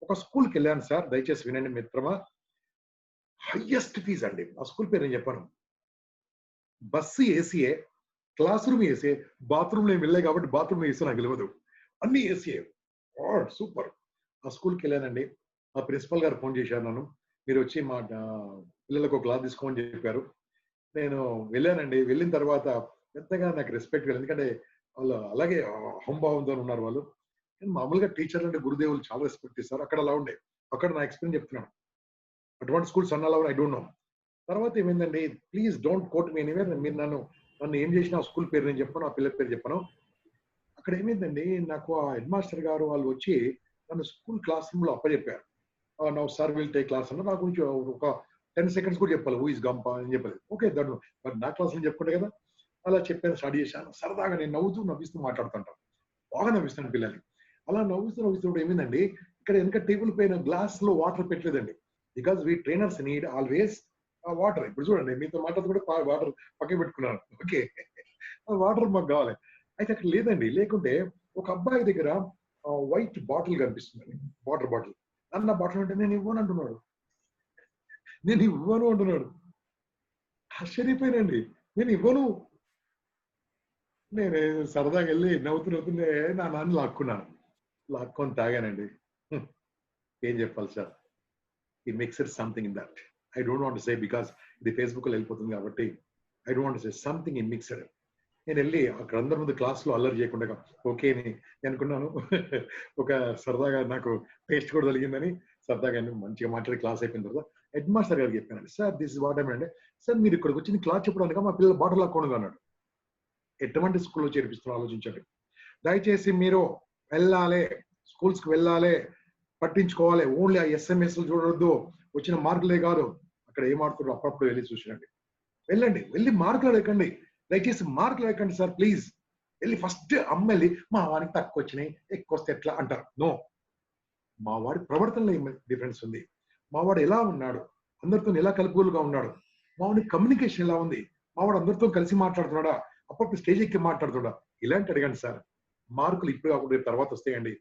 ఒక స్కూల్కి వెళ్ళాను సార్, దయచేసి వినండి మిత్రమా. హైయెస్ట్ ఫీజ్ అండి. ఆ స్కూల్ పేరు నేను చెప్పాను. Bus ACA, class room AC, bathroom నేను వెళ్ళాయి కాబట్టి బాత్రూమ్ ఏసీ నాకు తెలియదు, అన్ని ఏసీఏ. సూపర్. ఆ స్కూల్కి వెళ్ళానండి. ఆ ప్రిన్సిపల్ గారు ఫోన్ చేశారు నన్ను, మీరు వచ్చి మా పిల్లలకు ఒక క్లాస్ తీసుకోమని చెప్పారు. నేను వెళ్ళానండి. వెళ్ళిన తర్వాత పెద్దగా నాకు రెస్పెక్ట్ లేదు, ఎందుకంటే వాళ్ళు అలాగే అహంభావంతో ఉన్నారు వాళ్ళు. మామూలుగా టీచర్లు అంటే గురుదేవులు చాలా రెస్పెక్ట్ ఇస్తారు. అక్కడ అలా ఉండే, అక్కడ నా ఎక్స్పీరియన్స్ చెప్తున్నాను. అటువంటి స్కూల్స్ అన్న అలా ఐ డోంట్ నో. తర్వాత ఏమైందండి, please don't quote me anywhere. మీరు నన్ను ఏం చేసిన ఆ స్కూల్ పేరు నేను చెప్పాను, ఆ పిల్లల పేరు చెప్పాను. అక్కడ ఏమైందండి, నాకు ఆ హెడ్ మాస్టర్ గారు వాళ్ళు వచ్చి నన్ను స్కూల్ క్లాస్ రూమ్ లో అప్పచెప్పారు. Now sir will take class అన్న. నాకు కొంచెం ఒక 10 seconds కూడా చెప్పాలి, హూ ఇస్ గంప అని చెప్పలేదు. ఓకే, దాన్ని మరి నా క్లాస్ లో చెప్పుకుంటే కదా, అలా చెప్పాను, స్టార్ట్ చేశాను. సరదాగా నేను నవ్వుతూ నవ్విస్తూ మాట్లాడుతుంటాను, బాగా నవ్విస్తాను పిల్లల్ని. అలా నవ్విస్తూ ఏమైందండి, ఇక్కడ వెనక టేబుల్ పైన గ్లాస్ లో వాటర్ పెట్టలేదండి. Because we trainers need always water. ఇప్పుడు చూడండి మీతో మాట్లాడుతూ కూడా వాటర్ పక్కన పెట్టుకున్నాను. ఓకే, వాటర్ మాకు కావాలి. అయితే అక్కడ లేదండి. లేకుంటే ఒక అబ్బాయి దగ్గర వైట్ బాటిల్ కనిపిస్తుందండి, వాటర్ బాటిల్. అన్న బాటిల్ అంటే నేను ఇవ్వను అంటున్నాడు. నేను ఇవ్వను అంటున్నాడు. ఆశ్చర్యపోయానండి. నేను ఇవ్వను. నేను సరదాగా వెళ్ళి నవ్వుతుండే నా నాన్న లాక్కున్నాను. లాక్కొని తాగానండి. ఏం చెప్పాలి సార్, ఈ mixer something in that. I don't want say because ఇది ఫేస్బుక్ లో వెళ్ళిపోతుంది కాబట్టి I don't want say something in mixer. నేను వెళ్ళి అక్కడ అందరి ముందు క్లాస్ లో అల్లరి చేయకుండా ఓకే అని అనుకున్నాను. ఒక సరదాగా నాకు టేస్ట్ కూడా కలిగిందని సరదాగా మంచిగా మాట్లాడి క్లాస్ అయిపోయిన తర్వాత హెడ్ మాస్టర్ గారికి చెప్పానండి, sir this is what I అంటే, సార్ మీరు ఇక్కడికి వచ్చి క్లాస్ చెప్పడానికి మా పిల్లలు బాటిల్ లాక్కోండి అన్నాడు. ఎటువంటి స్కూల్లో చేర్పిస్తున్నా ఆలోచించండి. దయచేసి మీరు వెళ్ళాలి, స్కూల్స్ కి వెళ్ళాలి, పట్టించుకోవాలి. ఓన్లీ ఆ ఎస్ఎంఎస్ చూడొద్దు, వచ్చిన మార్కులే కాదు అక్కడ ఏం ఆడుతున్నారు అప్పుడప్పుడు వెళ్ళి చూసిరండి. వెళ్ళండి, వెళ్ళి మార్కులు లేకండి, దయచేసి మార్కులు లేకండి సార్ ప్లీజ్. వెళ్ళి ఫస్ట్ అమ్మాయి మా వాడికి తక్కువ వచ్చినాయి ఎక్కువ వస్తే ఎట్లా అంటారు. నో, మా వాడి ప్రవర్తనలో డిఫరెన్స్ ఉంది. మా వాడు ఎలా ఉన్నాడు, అందరితో ఎలా కలుపుగోలుగా ఉన్నాడు, మా వాడి కమ్యూనికేషన్ ఎలా ఉంది, మా వాడు అందరితో కలిసి మాట్లాడుతున్నాడా, అప్పట్లో స్టేజ్ ఎక్కి మాట్లాడుతున్నాడా, ఇలాంటి అడగండి సార్. మార్కులు ఇప్పుడు కాకుండా తర్వాత వస్తాయండి.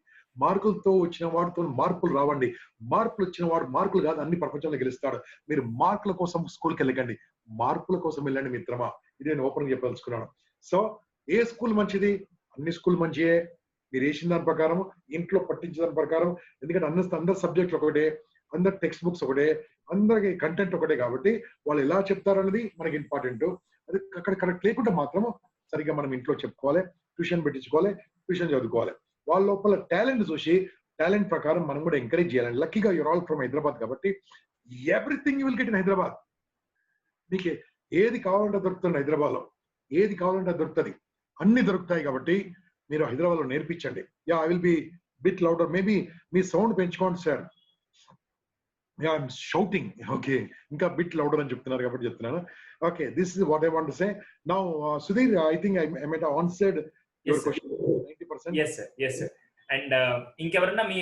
మార్కులతో వచ్చిన వాడితో మార్పులు రావండి. మార్పులు వచ్చిన వాడు మార్కులు కాదు అన్ని ప్రపంచంలో గెలుస్తాడు. మీరు మార్కుల కోసం స్కూల్కి వెళ్ళకండి, మార్పుల కోసం వెళ్ళండి మిత్రమా. ఇది నేను ఓపెన్ చెప్పదలుచుకున్నాను. సో ఏ స్కూల్ మంచిది? అన్ని స్కూల్ మంచియే. మీరు వేసిన దాని ప్రకారం, ఇంట్లో పట్టించిన దాని ప్రకారం. ఎందుకంటే అందరి సబ్జెక్టులు ఒకటే, అందరి టెక్స్ట్ బుక్స్ ఒకటే, అందరికి కంటెంట్ ఒకటే కాబట్టి వాళ్ళు ఎలా చెప్తారనేది మనకి ఇంపార్టెంట్. అది అక్కడ కరెక్ట్ లేకుండా మాత్రం సరిగ్గా మనం ఇంట్లో చెప్పుకోవాలి, ట్యూషన్ పెట్టించుకోవాలి, ట్యూషన్ చదువుకోవాలి. వాళ్ళ లోపల టాలెంట్ చూసి టాలెంట్ ప్రకారం మనం కూడా ఎంకరేజ్ చేయాలి. లక్కీగా యూర్ ఆల్ ఫ్రమ్ హైదరాబాద్ కాబట్టి everything you will get in Hyderabad. మీకు ఏది కావాలంటే దొరుకుతుంది హైదరాబాద్ లో, ఏది కావాలంటే దొరుకుతుంది, అన్ని దొరుకుతాయి కాబట్టి మీరు హైదరాబాద్ లో నేర్పించండి. Yeah I will be bit louder, maybe మీ సౌండ్ పెంచుకోండి sir. Yeah I'm shouting. Okay, ఇంకా బిట్ లౌడర్ అని చెప్తున్నారు కాబట్టి చెప్తున్నాను. Okay, this is what I want to say. Now Sudheer, I think I might have answered your question 90%. yes sir, yes sir. And ఇంకెవరన్నా మీ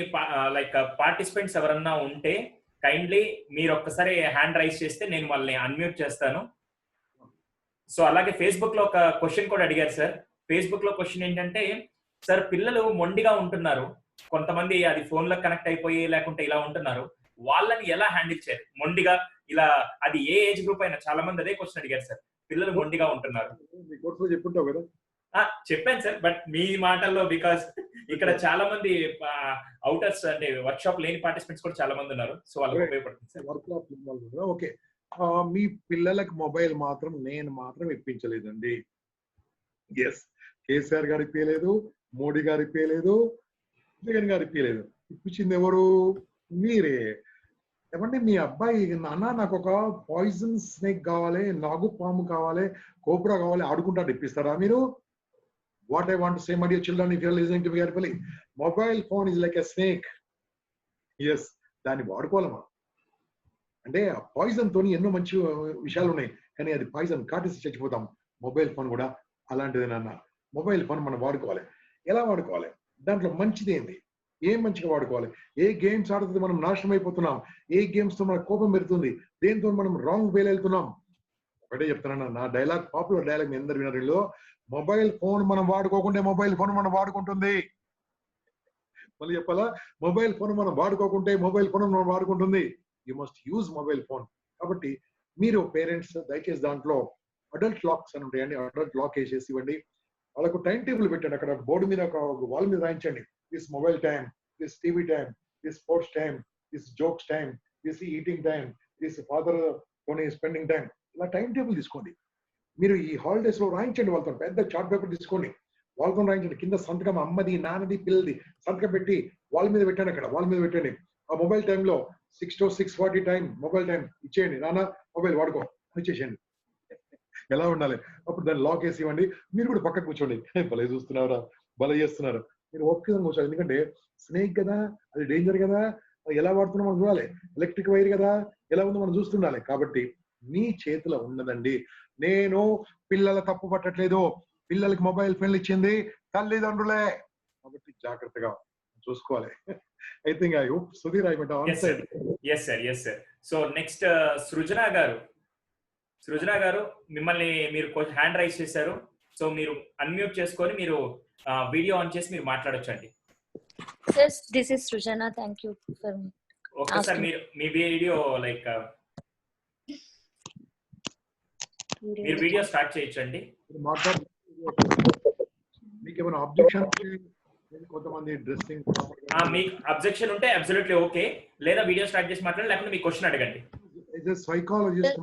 like participants ఎవరన్నా ఉంటే kindly మీరు ఒక్కసారి హ్యాండ్ రైజ్ చేస్తే నేను వాళ్ళని అన్మ్యూట్ చేస్తాను. సో అలాగే ఫేస్బుక్ లో ఒక క్వశ్చన్ కూడా అడిగారు సార్. ఫేస్బుక్ లో క్వశ్చన్ ఏంటంటే, సార్ పిల్లలు మొండిగా ఉంటున్నారు, కొంతమంది అది ఫోన్ లో కనెక్ట్ అయిపోయి లేకుంటే ఇలా ఉంటున్నారు, వాళ్ళని ఎలా హ్యాండిల్ చేయాలి? మొండిగా ఇలా అది ఏ ఏజ్ గ్రూప్ అయినా, చాలా మంది అదే క్వశ్చన్ అడిగారు సార్. పిల్లలు మొండిగా ఉంటున్నారు. చెప్పుంటావు కదా? చెప్పాను సార్, బట్ మీ మాటల్లో, బికాస్ ఇక్కడ చాలా మంది అవుటర్స్ అంటే వర్క్ షాప్ లేని పార్టిసిపెంట్స్ కూడా చాలా మంది ఉన్నారు. సో వాళ్ళకి ఉపయోగపడుతుంది సార్. ఓకే, మీ పిల్లలకు మొబైల్ మాత్రం నేను మాత్రం ఇప్పించలేదండి. ఎస్, కేసీఆర్ గారు ఇప్పలేదు, మోడీ గారు ఇప్పలేదు, జగన్ గారు ఇప్పలేదు. ఇప్పించింది ఎవరు? మీరే. ఏమంటే మీ అబ్బాయి, నాన్న నాకు ఒక పాయిజన్ స్నేక్ కావాలి, నాగు పాము కావాలి, కోబ్రా కావాలి ఆడుకుంటాడు, ఇప్పిస్తారా మీరు? What I want to say, my dear children, if you are listening to me carefully, mobile phone is like a snake. Yes, దాన్ని వాడుకోవాలమ్మా. అంటే ఆ పాయిజన్ తోని ఎన్నో మంచి విషయాలు ఉన్నాయి, కానీ అది పాయిజన్ కాటేసి చచ్చిపోతాం. మొబైల్ ఫోన్ కూడా అలాంటిది నాన్న. మొబైల్ ఫోన్ మనం వాడుకోవాలి. ఎలా వాడుకోవాలి? దాంట్లో మంచిది ఏంది, ఏం మంచిగా వాడుకోవాలి, ఏ గేమ్స్ ఆడుతుంది మనం నాశనం అయిపోతున్నాం, ఏ గేమ్స్ తో మన కోపం పెడుతుంది, దేంతో మనం రాంగ్ వేలు వెళ్తున్నాం. ఒకటే చెప్తున్నాను, నా డైలాగ్, పాపులర్ డైలాగ్ మీ అందరు వినడంలో, మొబైల్ ఫోన్ మనం వాడుకోకుంటే మొబైల్ ఫోన్ మనం వాడుకుంటుంది. మళ్ళీ చెప్పాలా? మొబైల్ ఫోన్ మనం వాడుకోకుంటే మొబైల్ ఫోన్ మనం వాడుకుంటుంది. You must use mobile phone. కాబట్టి మీరు పేరెంట్స్ దయచేసి దాంట్లో అడల్ట్ లాక్స్ అని ఉంటాయండి, అడల్ట్ లాక్ వేసేసి ఇవ్వండి. వాళ్ళకు టైం టేబుల్ పెట్టండి. అక్కడ బోర్డు మీద, ఒక వాల్ మీద రాయించండి, this mobile time, this TV time, this sports time, this jokes time, this eating time, this father తోని స్పెండింగ్ టైం. ఇలా టైం టేబుల్ తీసుకోండి. మీరు ఈ హాలిడేస్ లో రాయించండి వాళ్ళతో. పెద్ద చార్ట్ పేపర్ తీసుకోండి, వాళ్ళతో రాయించండి. కింద సంతకం అమ్మది, నాన్నది, పిల్లది సంతకం పెట్టి వాళ్ళ మీద పెట్టండి. అక్కడ వాళ్ళ మీద పెట్టండి. ఆ మొబైల్ టైంలో 6 to 6:40 టైం మొబైల్ టైం ఇచ్చేయండి. నాన్న మొబైల్ వాడుకో అని ఇచ్చేసేయండి. ఎలా ఉండాలి? అప్పుడు దాన్ని లాక్ వేసి ఇవ్వండి. మీరు కూడా పక్కకు కూర్చోండి. భలే చూస్తున్నారా, భలే చేస్తున్నారు. మీరు ఒక్కగా కూర్చోాలి. ఎందుకంటే స్నేక్ కదా, అది డేంజర్ కదా, ఎలా వాడుతున్నా మనం చూడాలి. ఎలక్ట్రిక్ వైర్ కదా, ఎలా ఉందో మనం చూస్తుండాలి. కాబట్టి మీ చేతిలో ఉన్నదండి. నేను పిల్లల తప్పు పట్టట్లేదు, పిల్లలకి మొబైల్ ఫోన్లు ఇచ్చింది తల్లిదండ్రులే. కాబట్టి జాగ్రత్తగా చూసుకోవాలి. I think I hope Sudhir I went on side. Yes sir. So next సృజన గారు మిమ్మల్ని మీరు హ్యాండ్ రైజ్ చేశారు. సో మీరు అన్మ్యూట్ చేసుకొని మీరు వీడియో ఆన్ చేసి మీరు మాట్లాడొచ్చండి. Yes, this is Srujana. Thank you for ఒక్కసారి మీరు మీ వీడియో లైక్ మీరు వీడియో స్టార్ట్ చేయొచ్చండి. మీకు ఏమైనా అబ్జెక్షన్ కొంతమంది డ్రెస్సింగ్ మీకు అబ్జెక్షన్ ఉంటే అబ్సల్యూట్లీ ఓకే, లేదా వీడియో స్టార్ట్ చేసి మాట్లాడండి, లేకపోతే మీ క్వశ్చన్ అడగండి. As a psychologist,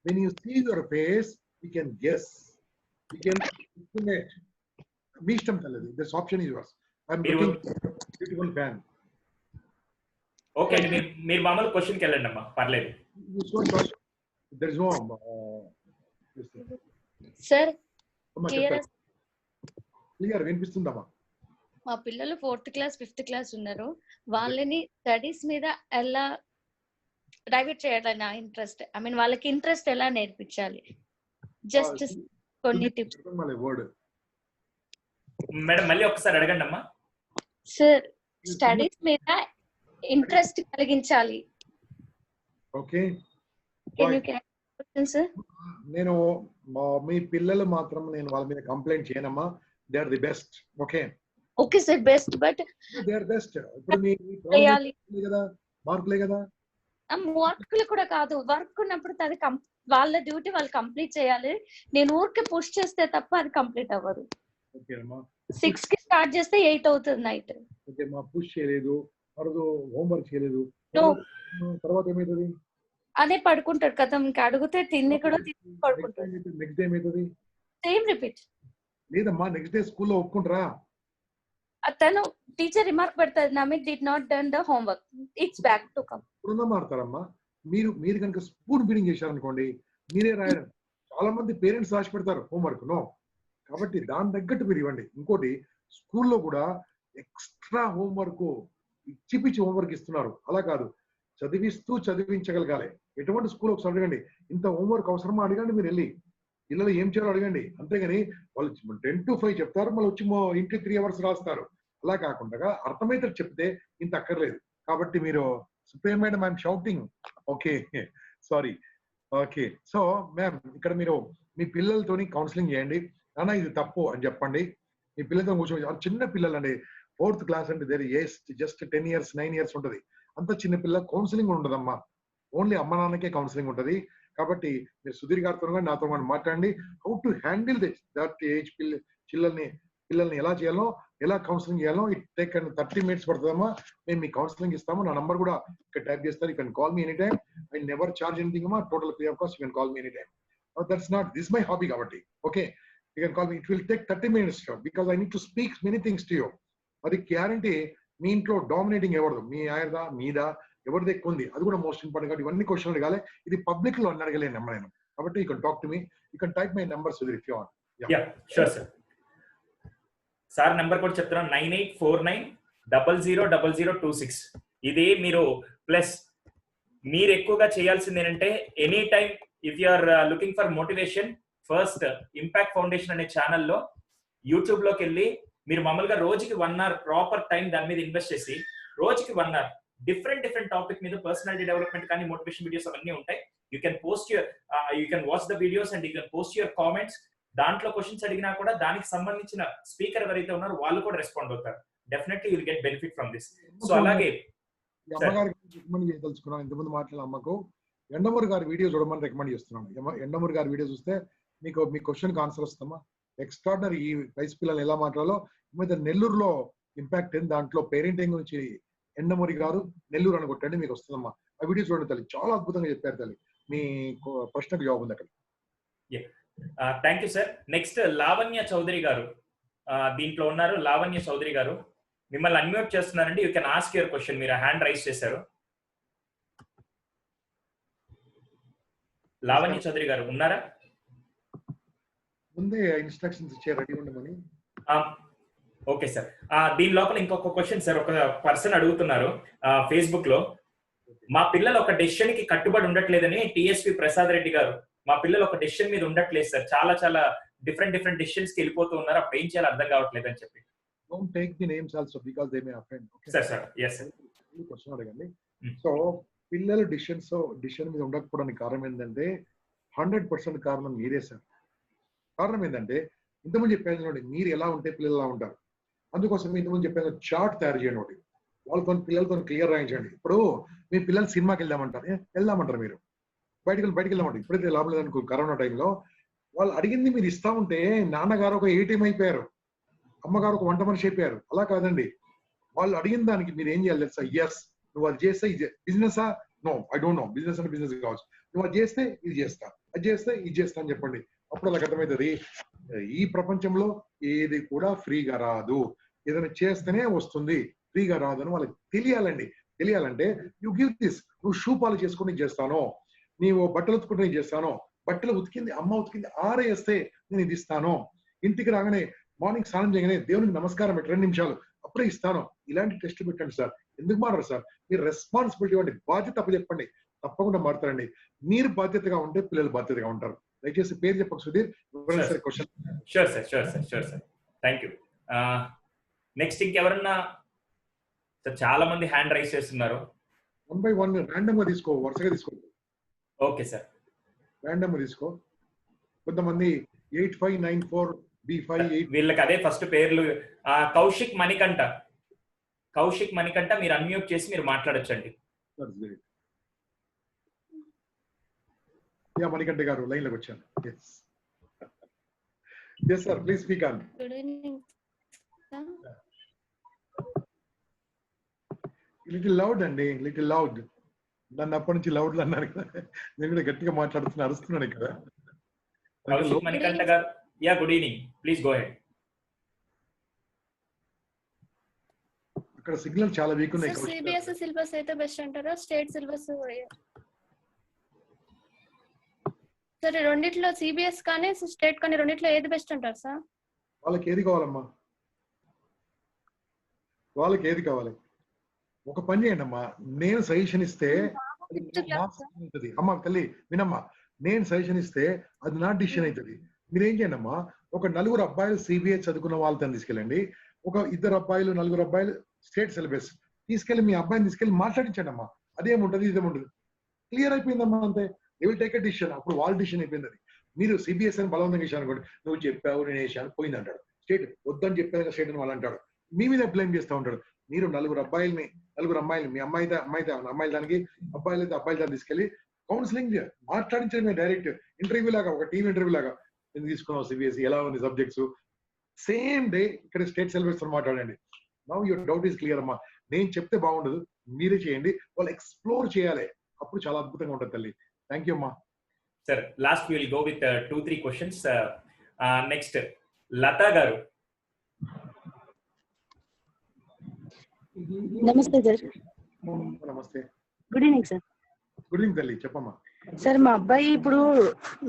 when you see your face, you can guess, you can estimate. మీ ఇష్టం తెలియదు. This option is yours. I'm looking beautiful fan. Okay అండి, మీరు మామూలు క్వశ్చన్ కి వెళ్ళండి అమ్మా, పర్లేదు. There is no sir. Clear వినిపిస్తుందమ్మా? మా పిల్లలు 4th క్లాస్ 5th క్లాస్ ఉన్నారు. వాళ్ళని స్టడీస్ మీద ఎలా డైవర్ట్ చేయాలి నా ఇంట్రెస్ట్, ఐ మీన్ వాళ్ళకి ఇంట్రెస్ట్ ఎలా నేర్పించాలి, జస్ట్ కొన్ని టిప్స్. మేడం మళ్ళీ ఒకసారి అడగండి అమ్మా. సార్, స్టడీస్ మీద ఇంట్రెస్ట్ కలిగించాలి. Okay, sir. నేను మీ పిల్లలు మాత్రం నేను వాళ్ళ మీద కంప్లైంట్ చేయనమ్మా. They are the best. Okay okay sir, best, but they are best. ఇప్పుడు మీ కదా మార్కులే కదా, వర్క్లు కూడా కాదు. వర్క్ ఉన్నప్పుడు అది వాళ్ళ డ్యూటీ వాళ్ళు కంప్లీట్ చేయాలి. నేను ఊరికే పుష్ చేస్తే తప్ప అది కంప్లీట్ అవ్వదు. 6 కి స్టార్ట్ చేస్తే 8 అవుతుంది నైట్. ఓకే మా పుష్ చేయలేదు, మరో హోంవర్క్ చేయలేదు, తర్వాత ఏమైతుంది? అదే పడుకుంటాడు కదా, ఇంకా అడిగితే తిని కూడా పడుకుంటాడు. నెక్స్ట్ డే ఏమైతుంది? Same repeat. లేదమ్మా, నెక్స్ట్ డే స్కూల్లో ఒప్పుకుంటారా? అతను టీచర్ రిమార్క్ పెడతారు, Namit did not done the homework, it's back to come. ఇప్పుడు మారుతారమ్మా. మీరు కనుక స్పూన్ ఫీడింగ్ చేశారనుకోండి, మీరే రాయడం. చాలా మంది పేరెంట్స్ రాసి పెడతారు హోంవర్క్. నో, కాబట్టి దాని తగ్గట్టు మీరు ఇవ్వండి. ఇంకోటి, స్కూల్లో కూడా ఎక్స్ట్రా హోంవర్క్ పిచ్చి హోంవర్క్ ఇస్తున్నారు. అలా కాదు, చదివిస్తూ చదివించగలగాలి. ఎటువంటి స్కూల్ ఒకసారి అడగండి, ఇంత హోంవర్క్ అవసరమా అడగండి. మీరు వెళ్ళి పిల్లలు ఏం చేయాలో అడగండి. అంతేగాని వాళ్ళు 10 to 5 చెప్తారు, మళ్ళీ వచ్చి ఇంటికి 3 hours రాస్తారు. అలా కాకుండా అర్థమైతే చెప్తే ఇంత అక్కర్లేదు. కాబట్టి మీరు Supriya madam, I'm shouting. Okay, sorry. Okay, so ma'am, ఇక్కడ మీరు మీ పిల్లలతోని కౌన్సిలింగ్ చేయండి. నాన్న ఇది తప్పు అని చెప్పండి. మీ పిల్లలతో కూర్చొని, చిన్న పిల్లలు అండి, 4th క్లాస్ అంటే దేర్ జస్ట్ 10 years 9 years ఉంటుంది. అంత చిన్న పిల్ల కౌన్సిలింగ్ ఉండదమ్మా, ఓన్లీ అమ్మ నాన్నకే కౌన్సిలింగ్ ఉంటుంది. కాబట్టి మీరు సుధీర్ గారితో కానీ నాతో కానీ మాట్లాడండి. How to handle that age పిల్లల్ని ఎలా చేయాలో, ఎలా కౌన్సిలింగ్ చేయాలో. It take 30 minutes పడుతుందమ్మా. మేము మీ కౌన్సిలింగ్ ఇస్తాము. నా నంబర్ కూడా ఇక్కడ టైప్ చేస్తారు. You can call me any time. I never charge anything అమ్మా, total free of cost. You can call me any time. That's not this my hobby కాబట్టి. Okay, you can call me. It will take 30 minutes because I need to speak many things to you. అది guarantee. మీ ఇంట్లో dominating ఎవరిదో, మీ ఆయనదా మీదా, ఎవరిది ఎక్కువ ఉంది, అది కూడా మోస్ట్ ఇంపార్టెంట్. కాబట్టి ఇవన్నీ క్వశ్చన్ అడగాలి. ఇది పబ్లిక్ లో అడగలేను అమ్మ నేను. కాబట్టి you can talk to me. You can type my number Sudheer if you want. Yeah sure sir. Sir number కూడా చెప్తున్నాను, 9849000026. ఇది మీరు ప్లస్ మీరు ఎక్కువగా చేయాల్సింది ఏంటంటే, any time if you are looking for motivation, first impact foundation అనే ఛానల్లో యూట్యూబ్ లోకి వెళ్ళి మీరు మామూలుగా రోజుకి 1 hour ప్రాపర్ టైం దాని మీద ఇన్వెస్ట్ చేసి, రోజుకి 1 hour డిఫరెంట్ టాపిక్ మీద పర్సనాలిటీ డెవలప్మెంట్ కానీ మోటివేషన్ వీడియోస్ అవన్నీ ఉంటాయి. You can watch the videos and you can post your comments. దాంట్లో క్వశ్చన్స్ అడిగినా కూడా దానికి సంబంధించిన స్పీకర్ ఎవరైతే ఉన్నారో వాళ్ళు కూడా రెస్పాండ్ అవుతారు. Definitely you will get benefit from this. So అలాగే అమ్మగారికి రికమెండ్ చేయదలుచుకున్నాను. ఇంతకుముందు మాట్లాడిన అమ్మకు ఎండమూరి గారి వీడియో చూడమని రికమెండ్ చేస్తున్నాను. ఎండమూరి గారి వీడియో చూస్తే మీకు మీ క్వశ్చన్ కి ఆన్సర్ వస్తామా. ఎక్స్ట్రాడినరీ. ఈ వయసు పిల్లలు ఎలా మాట్లాడాలో. మీద నెల్లూరులో ఇంపాక్ట్ ఏంది, దాంట్లో పేరెంటింగ్ గురించి ఎండమూరి గారు నెల్లూరు అని కొట్టండి, మీకు వస్తుందమ్మా. ఆ వీడియో చూడండి తల్లి, చాలా అద్భుతంగా చెప్పారు తల్లి. మీ ప్రశ్నకు జవాబు ఉంది అక్కడ. Thank you sir. Next Lavanya Chowdary గారు దీంట్లో ఉన్నారు. లావణ్య చౌదరి గారు మిమ్మల్ని అన్మ్యూట్ చేస్తున్నారండి. You can ask your question. మీరు హ్యాండ్ రైజ్ చేశారు. లావణ్య చౌదరి గారు ఉన్నారా? ముందే ఇన్స్ట్రక్షన్స్ ఇచ్చే రెడీ ఉండమని. Okay sir. దీని లోపల ఇంకొక క్వశ్చన్ సార్. ఒక పర్సన్ అడుగుతున్నారు ఫేస్బుక్ లో, మా పిల్లలు ఒక డెసిషన్ కి కట్టుబడి ఉండట్లేదని టిఎస్పి ప్రసాద్ రెడ్డి గారు, మా పిల్లలు ఒక డెసిషన్ మీద ఉండట్లేదు సార్, చాలా డిఫరెంట్ డెసిషన్స్ కి వెళ్ళిపోతూ ఉన్నారు, అప్పుడు ఏం చేయాలో అర్థం కావట్లేదు అని చెప్పి. don't take the names also because they may offend. Okay. Sir. Yes, sir. Question అడగండి. Hmm. సో పిల్లలు డిసిషన్ మీద ఉండకపోవడానికి కారణం ఏంటంటే 100% కారణం మీరే సార్. కారణం ఏంటంటే ఇంతకుముందు చెప్పాను చూడండి, మీరు ఎలా ఉంటే పిల్లలు ఎలా ఉంటారు. అందుకోసం ఇంతకుముందు చెప్పాను చార్ట్ తయారు చేయండి ఒకటి, వాళ్ళతో పిల్లలతో క్లియర్ రాయించండి. ఇప్పుడు మీ పిల్లలు సినిమాకి వెళ్దామంటారు మీరు, బయటికి వెళ్దామంటారు. ఇప్పుడైతే లాభం లేదనుకో, కరోనా టైంలో వాళ్ళు అడిగింది మీరు ఇస్తా ఉంటే నాన్నగారు ఒక ఏటీఎం అయిపోయారు, అమ్మగారు ఒక వంట మనిషి అయిపోయారు. అలా కాదండి, వాళ్ళు అడిగిన దానికి మీరు ఏం చేయాలి తెలుసా? ఎస్, నువ్వు అది చేస్తే ఇది బిజినెసా? No, I don't know. Business అంటే బిజినెస్ కావచ్చు. నువ్వు అది చేస్తే ఇది చేస్తా, అది చేస్తే ఇది చేస్తా అని చెప్పండి. అప్పుడు వాళ్ళకి అర్థమవుతుంది ఈ ప్రపంచంలో ఏది కూడా ఫ్రీగా రాదు, ఏదైనా చేస్తేనే వస్తుంది, ఫ్రీగా రాదు అని వాళ్ళకి తెలియాలండి. తెలియాలంటే యు గివ్ దిస్. నువ్వు షూ పాలు చేసుకుని చేస్తాను, నీవు బట్టలు ఉతుకుంటే నేను చేస్తాను, బట్టలు ఉతికింది అమ్మ ఉతికింది ఆరేస్తే నేను ఇది ఇస్తాను, ఇంటికి రాగానే మార్నింగ్ స్నానం చేయగానే దేవునికి నమస్కారం పెట్టి 2 నిమిషాలు అప్పుడే ఇస్తాను. ఇలాంటి టెస్ట్ పెట్టండి సార్. ఎందుకు మారారు సార్? మీరు రెస్పాన్సిబిలిటీ ఇవ్వండి, బాధ్యత అప్పు చెప్పండి, తప్పకుండా మారుతారండి. మీరు బాధ్యతగా ఉంటే పిల్లలు బాధ్యతగా ఉంటారు. దయచేసి పేరు చెప్పక Sudheer. Question. Sure sir. Thank you. Next ఇంకెవరన్నా? చాలా మంది హ్యాండ్ రైస్ చేస్తున్నారు. 1 by 1 ర్యాండమ్ గా తీసుకో, వరుసగా తీసుకో. ఓకే సార్, ర్యాండమ్ గా తీసుకో. కొంతమంది 8594 B58 వీళ్ళకి అదే ఫస్ట్ పేర్లు. కౌశిక్ మణికంఠ మీరు అన్మ్యూట్ చేసి మీరు మాట్లాడొచ్చండి. మణికంఠ గారు లైన్ లోకి వచ్చాను. Yes sir, please speak on. Good evening. Little loud అండి, లిటిల్ లౌడ్. నన్ను అప్పటి నుంచి లౌడ్ అన్నారు కదా, నేను కూడా గట్టిగా మాట్లాడుతున్నా, అరుస్తున్నాను ఇక్కడ. కౌశిక్ మణికంఠ గారు, yeah good evening, please go head. అక్కడ సిగ్నల్ చాలా వీక్ ఉన్నాయి. సిబిఎస్ఈ సిలబస్ అయితే బెస్ట్ అంటారా, స్టేట్ సిలబస్? సరే, రెండిట్లో సిబిఎస్ కానీ స్టేట్ కానీ రెండిట్లో ఏది బెస్ట్ అంటారు సార్? వాళ్ళకి ఏది కావాలమ్మా? వాళ్ళకి ఏది కావాలి? ఒక పని చేయండి అమ్మా, నేను సజెషన్ ఇస్తే అమ్మా తల్లి వినమ్మా, నేను సజెషన్ ఇస్తే అది నా డిసిషన్ అవుతుంది. మీరేం చేయండి అమ్మా, ఒక 4 అబ్బాయిలు సిబిఎస్ చదువుకున్న వాళ్ళతో తీసుకెళ్ళండి, ఒక 2 అబ్బాయిలు 4 అబ్బాయిలు స్టేట్ సిలబస్ తీసుకెళ్ళి మీ అబ్బాయిని తీసుకెళ్ళి మాట్లాడించండి అమ్మా. అదేముంటది ఇదేముంటది, క్లియర్ అయిపోయిందమ్మా, అంతే. They will take a decision. అప్పుడు వాళ్ళ డిసిషన్ అయిపోయింది. అది మీరు సిబిఎస్ అని బలవంతంగా వేసాను అనుకోండి, నువ్వు చెప్పావు నేను వేసాను పోయింది అంటాడు. స్టేట్ వద్దని చెప్పాను స్టేట్ అని వాళ్ళు అంటాడు, మీ మీద బ్లేమ్ చేస్తూ ఉంటాడు. మీరు 4 అబ్బాయిల్ని 4 అమ్మాయిలు, మీ అమ్మాయితే అమ్మాయిలు దానికి, అబ్బాయిలు అయితే అబ్బాయిలు దాన్ని తీసుకెళ్ళి కౌన్సిలింగ్ మాట్లాడించడమే, డైరెక్ట్ ఇంటర్వ్యూ లాగా, ఒక టీమ్ ఇంటర్వ్యూ లాగా. ఎందుకు తీసుకున్నావు సిబిఎస్ఈ, ఎలా ఉంది సబ్జెక్ట్స్, సేమ్ డే ఇక్కడ స్టేట్ సిలబస్ తో మాట్లాడండి. Now your doubt is clear అమ్మా. నేను చెప్తే బాగుండదు, మీరే చేయండి, వాళ్ళు ఎక్స్ప్లోర్ చేయాలి, అప్పుడు చాలా అద్భుతంగా ఉంటుంది తల్లి. థ్యాంక్ యూ అమ్మా. Sir last will go with 2-3 questions. Next Latha గారు. Namaste sir. Namaste. Good evening sir. Good evening తల్లి, చెప్పమ్మా. సార్, మా అబ్బాయి ఇప్పుడు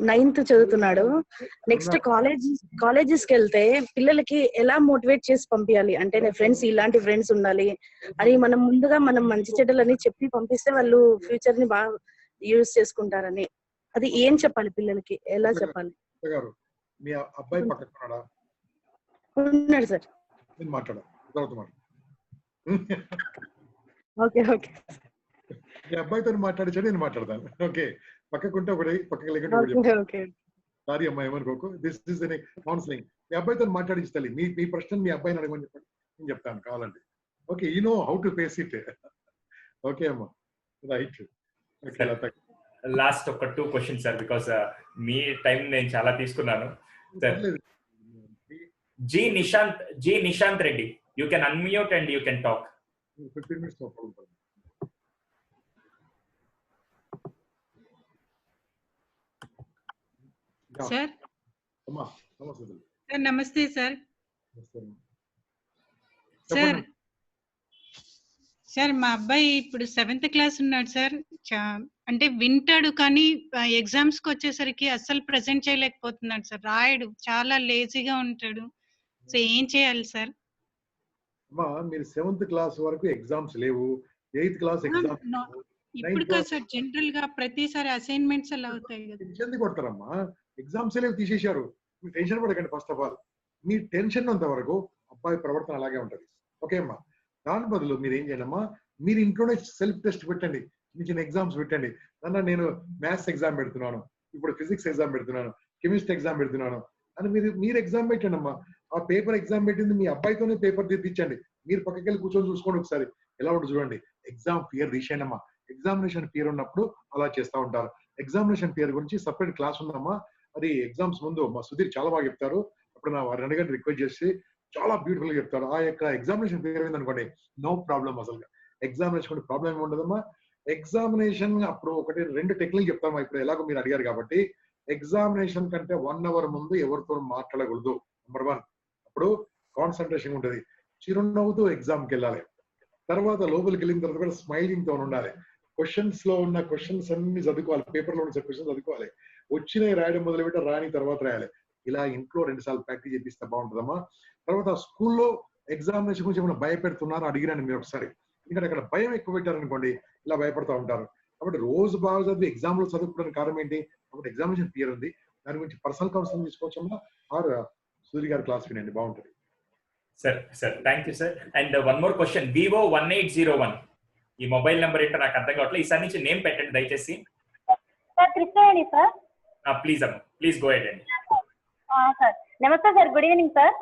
9th చదువుతున్నాడు. నెక్స్ట్ కాలేజెస్ కి వెళ్తే పిల్లలకి ఎలా మోటివేట్ చేసి పంపించాలి అంటే, ఫ్రెండ్స్ ఇలాంటి ఫ్రెండ్స్ ఉండాలి అని మనం ముందుగా మంచి చెడ్డలని చెప్పి పంపిస్తే వాళ్ళు ఫ్యూచర్ ని బాగా యూజ్ చేసుకుంటారని, అది ఏం చెప్పాలి పిల్లలకి, ఎలా చెప్పాలి? మీ అబ్బాయి పక్కన ఉన్నాడు సార్. నేను మాట్లాడాలి. Okay okay. మీ అబ్బాయితో మాట్లాడించండి, నేను మాట్లాడతాను. ఓకే, పక్కకుంటే ఒకటి, పక్కకి లేకుంటే ఒకటి. సారీ అమ్మా, ఏమనుకోకు. This is counselling. మీ అబ్బాయితో మాట్లాడించాలి. మీ ప్రశ్న మీ అబ్బాయిని అడగమని చెప్పండి, నేను చెప్తాను కావాలంటే. Okay, you know how to face it. Okay అమ్మా, రైట్. లాస్ట్ ఒక 2 questions sir, because me time నేను చాలా తీసుకున్నాను. G Nishant Reddy, you can unmute and you can talk. 15 minutes. Sir నమస్తే సార్. సార్ మా అబ్బాయి ఇప్పుడు 7th క్లాస్ ఉన్నాడు సార్. అంటే వింటాడు కానీ ఎగ్జామ్స్ కి వచ్చేసరికి అస్సలు ప్రెజెంట్ చేయలేకపోతున్నాడు సార్. రాయడు, చాలా లేజీగా ఉంటాడు. సో ఏం చేయాలి సార్? మీరు 7th క్లాస్ వరకు ఎగ్జామ్స్ లేవు, 8th క్లాస్ ఎగ్జామ్స్ ఇప్పుడు కాదు సార్, జనరల్ గా ప్రతిసారి అసైన్మెంట్స్ అలా అవుతాయి కదా. ఎందుకు కొడతారమ్మా? ఎగ్జామ్స్ లేవు, తీసేశారు. మీరు టెన్షన్ పడకండి. First of all me tension అంత వరకు అబ్బాయి ప్రవర్తన అలాగే ఉంటది. ఓకే అమ్మా, దాని బదులు మీరు ఏం చేయండి అమ్మా, మీరు ఇంట్లోనే సెల్ఫ్ టెస్ట్ పెట్టండి, చిన్న చిన్న ఎగ్జామ్స్ పెట్టండి. అన్న నేను మ్యాథ్స్ ఎగ్జామ్ పెడుతున్నాను, ఇప్పుడు ఫిజిక్స్ ఎగ్జామ్ పెడుతున్నాను, కెమిస్ట్రీ ఎగ్జామ్ పెడుతున్నాను అని మీరు ఎగ్జామ్ పెట్టండి అమ్మా. ఆ పేపర్ ఎగ్జామ్ పెట్టింది మీ అబ్బాయితోనే పేపర్ తీర్పించండి. మీరు పక్కకి వెళ్ళి కూర్చొని చూసుకోండి ఒకసారి ఎలా ఉంటుంది చూడండి. ఎగ్జామ్ ఫియర్ తీసేయండి అమ్మా. ఎగ్జామినేషన్ ఫియర్ ఉన్నప్పుడు అలా చేస్తూ ఉంటారు. ఎగ్జామినేషన్ ఫియర్ గురించి సపరేట్ క్లాస్ ఉందమ్మా. అది ఎగ్జామ్స్ ముందు మా సుధీర్ చాలా బాగా చెప్తారు. అప్పుడు నా వారిని అడగండి, రిక్వెస్ట్ చేసి చాలా బ్యూటిఫుల్ గా చెప్తారు. ఆ యొక్క ఎగ్జామినేషన్ ఫియర్ అయిందనుకోండి, నో ప్రాబ్లం, అసలు ఎగ్జామినేషన్ ప్రాబ్లం ఏమి ఉండదమ్మా. ఎగ్జామినేషన్ అప్పుడు ఒకటి 2 టెక్నిక్ చెప్తామా. ఇప్పుడు ఎలాగో మీరు అడిగారు కాబట్టి, ఎగ్జామినేషన్ కంటే 1 అవర్ ముందు ఎవరితో మాట్లాడకూడదు. నెంబర్ 1. అప్పుడు కాన్సన్ట్రేషన్ ఉంటుంది. చిరునవ్వుతో ఎగ్జామ్కి వెళ్ళాలి. తర్వాత లోపలికి వెళ్ళిన తర్వాత కూడా స్మైలింగ్ తో ఉండాలి. క్వశ్చన్స్ లో ఉన్న క్వశ్చన్స్ అన్ని చదువుకోవాలి, పేపర్ లో ఉన్న క్వశ్చన్స్ చదువుకోవాలి. వచ్చినవి రాయడం మొదలుపెట్టి రాని తర్వాత రాయాలి. ఇలా ఇంట్లో 2 సార్లు ప్రాక్టీస్ చేపిస్తే బాగుంటుందమ్మా. తర్వాత స్కూల్లో ఎగ్జామినేషన్ గురించి ఏమైనా భయపెడుతున్నారు అడిగినాను మీరు ఒకసారి. ఎందుకంటే అక్కడ భయం ఎక్కువ పెట్టారనుకోండి, ఇలా భయపడుతూ ఉంటారు. కాబట్టి రోజు బాగా చదివి ఎగ్జామ్ లో చదువుకోవడానికి కారణం ఏంటి? కాబట్టి ఎగ్జామినేషన్ ఫియర్ ఉంది. దాని గురించి పర్సనల్ కౌన్సిలింగ్ తీసుకోవచ్చమ్మా. ఆర్ సూర్య గారి క్లాస్ వినండి, బాగుంటుంది. Sir thank you sir. And one more question, Vivo 1801 ఈ మొబైల్ నెంబర్ ఏంటో నాకు అర్థం కావట్లేదు. ఈసారి నుంచి నేమ్ పెట్టండి దయచేసి. సార్ ప్లీజ్ గో అహెడ్ అండి. సార్ నమస్తే sir, good evening sir.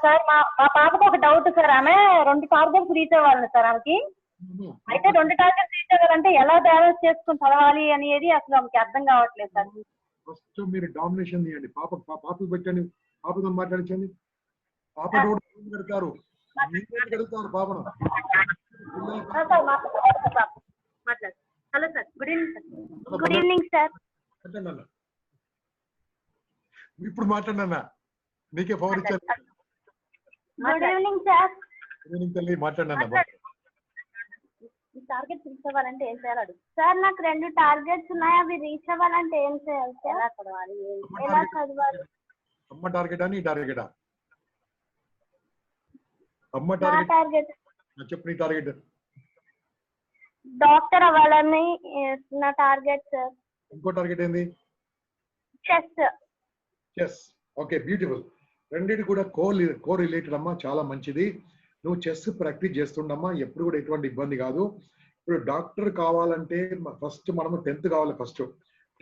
Sir మా పాపకు ఒక డౌట్ సార్. ఆమె 2 టార్గెట్స్ రీచ్ అవ్వాలి సార్ ఆమెకి. అయితే 2 టార్గెట్స్ రీచ్ అవ్వాలంటే ఎలా బ్యాలెన్స్ చేసుకుని చదవాలి అనేది అసలు ఆమెకి అర్థం కావట్లేదు సార్. ఫస్ట్ మీరు డామినేషన్ తీయండి. పాపకు పెట్టండి, పాపతో మాట్లాడించండి. పాప పెడతారు, పెడతారు పాపను. Hello sir, good evening sir. Good evening sir. ఇప్పుడు మాట్లాడినా నీకే ఫోన్ ఇచ్చాను. Good evening sir. Good evening తల్లి, మాట్లాడినా. టార్గెట్స్ రీచ్ అవ్వాలంటే ఏం చేయాలి సార్? నాకు 2 టార్గెట్స్ ఉన్నాయి, అవి రీచ్ అవ్వాలంటే ఏం చేయాలి సార్? ఎలా చదవాలి, ఎలా చదవాలి? అమ్మ టార్గెటా నీ టార్గెటా? అమ్మ టార్గెట్ చెప్పు, నీ టార్గెట్. డాక్టర్ అవ్వాలని నా టార్గెట్ సార్. ఇంకో టార్గెట్ ఏంది? చెస్. Okay, beautiful. రెండింటి కూడా కో రిలేటెడ్ అమ్మా, చాలా మంచిది. నువ్వు చెస్ ప్రాక్టీస్ చేస్తుండమ్మా, ఎప్పుడు కూడా ఎటువంటి ఇబ్బంది కాదు. ఇప్పుడు డాక్టర్ కావాలంటే ఫస్ట్ మనము 10th కావాలి. ఫస్ట్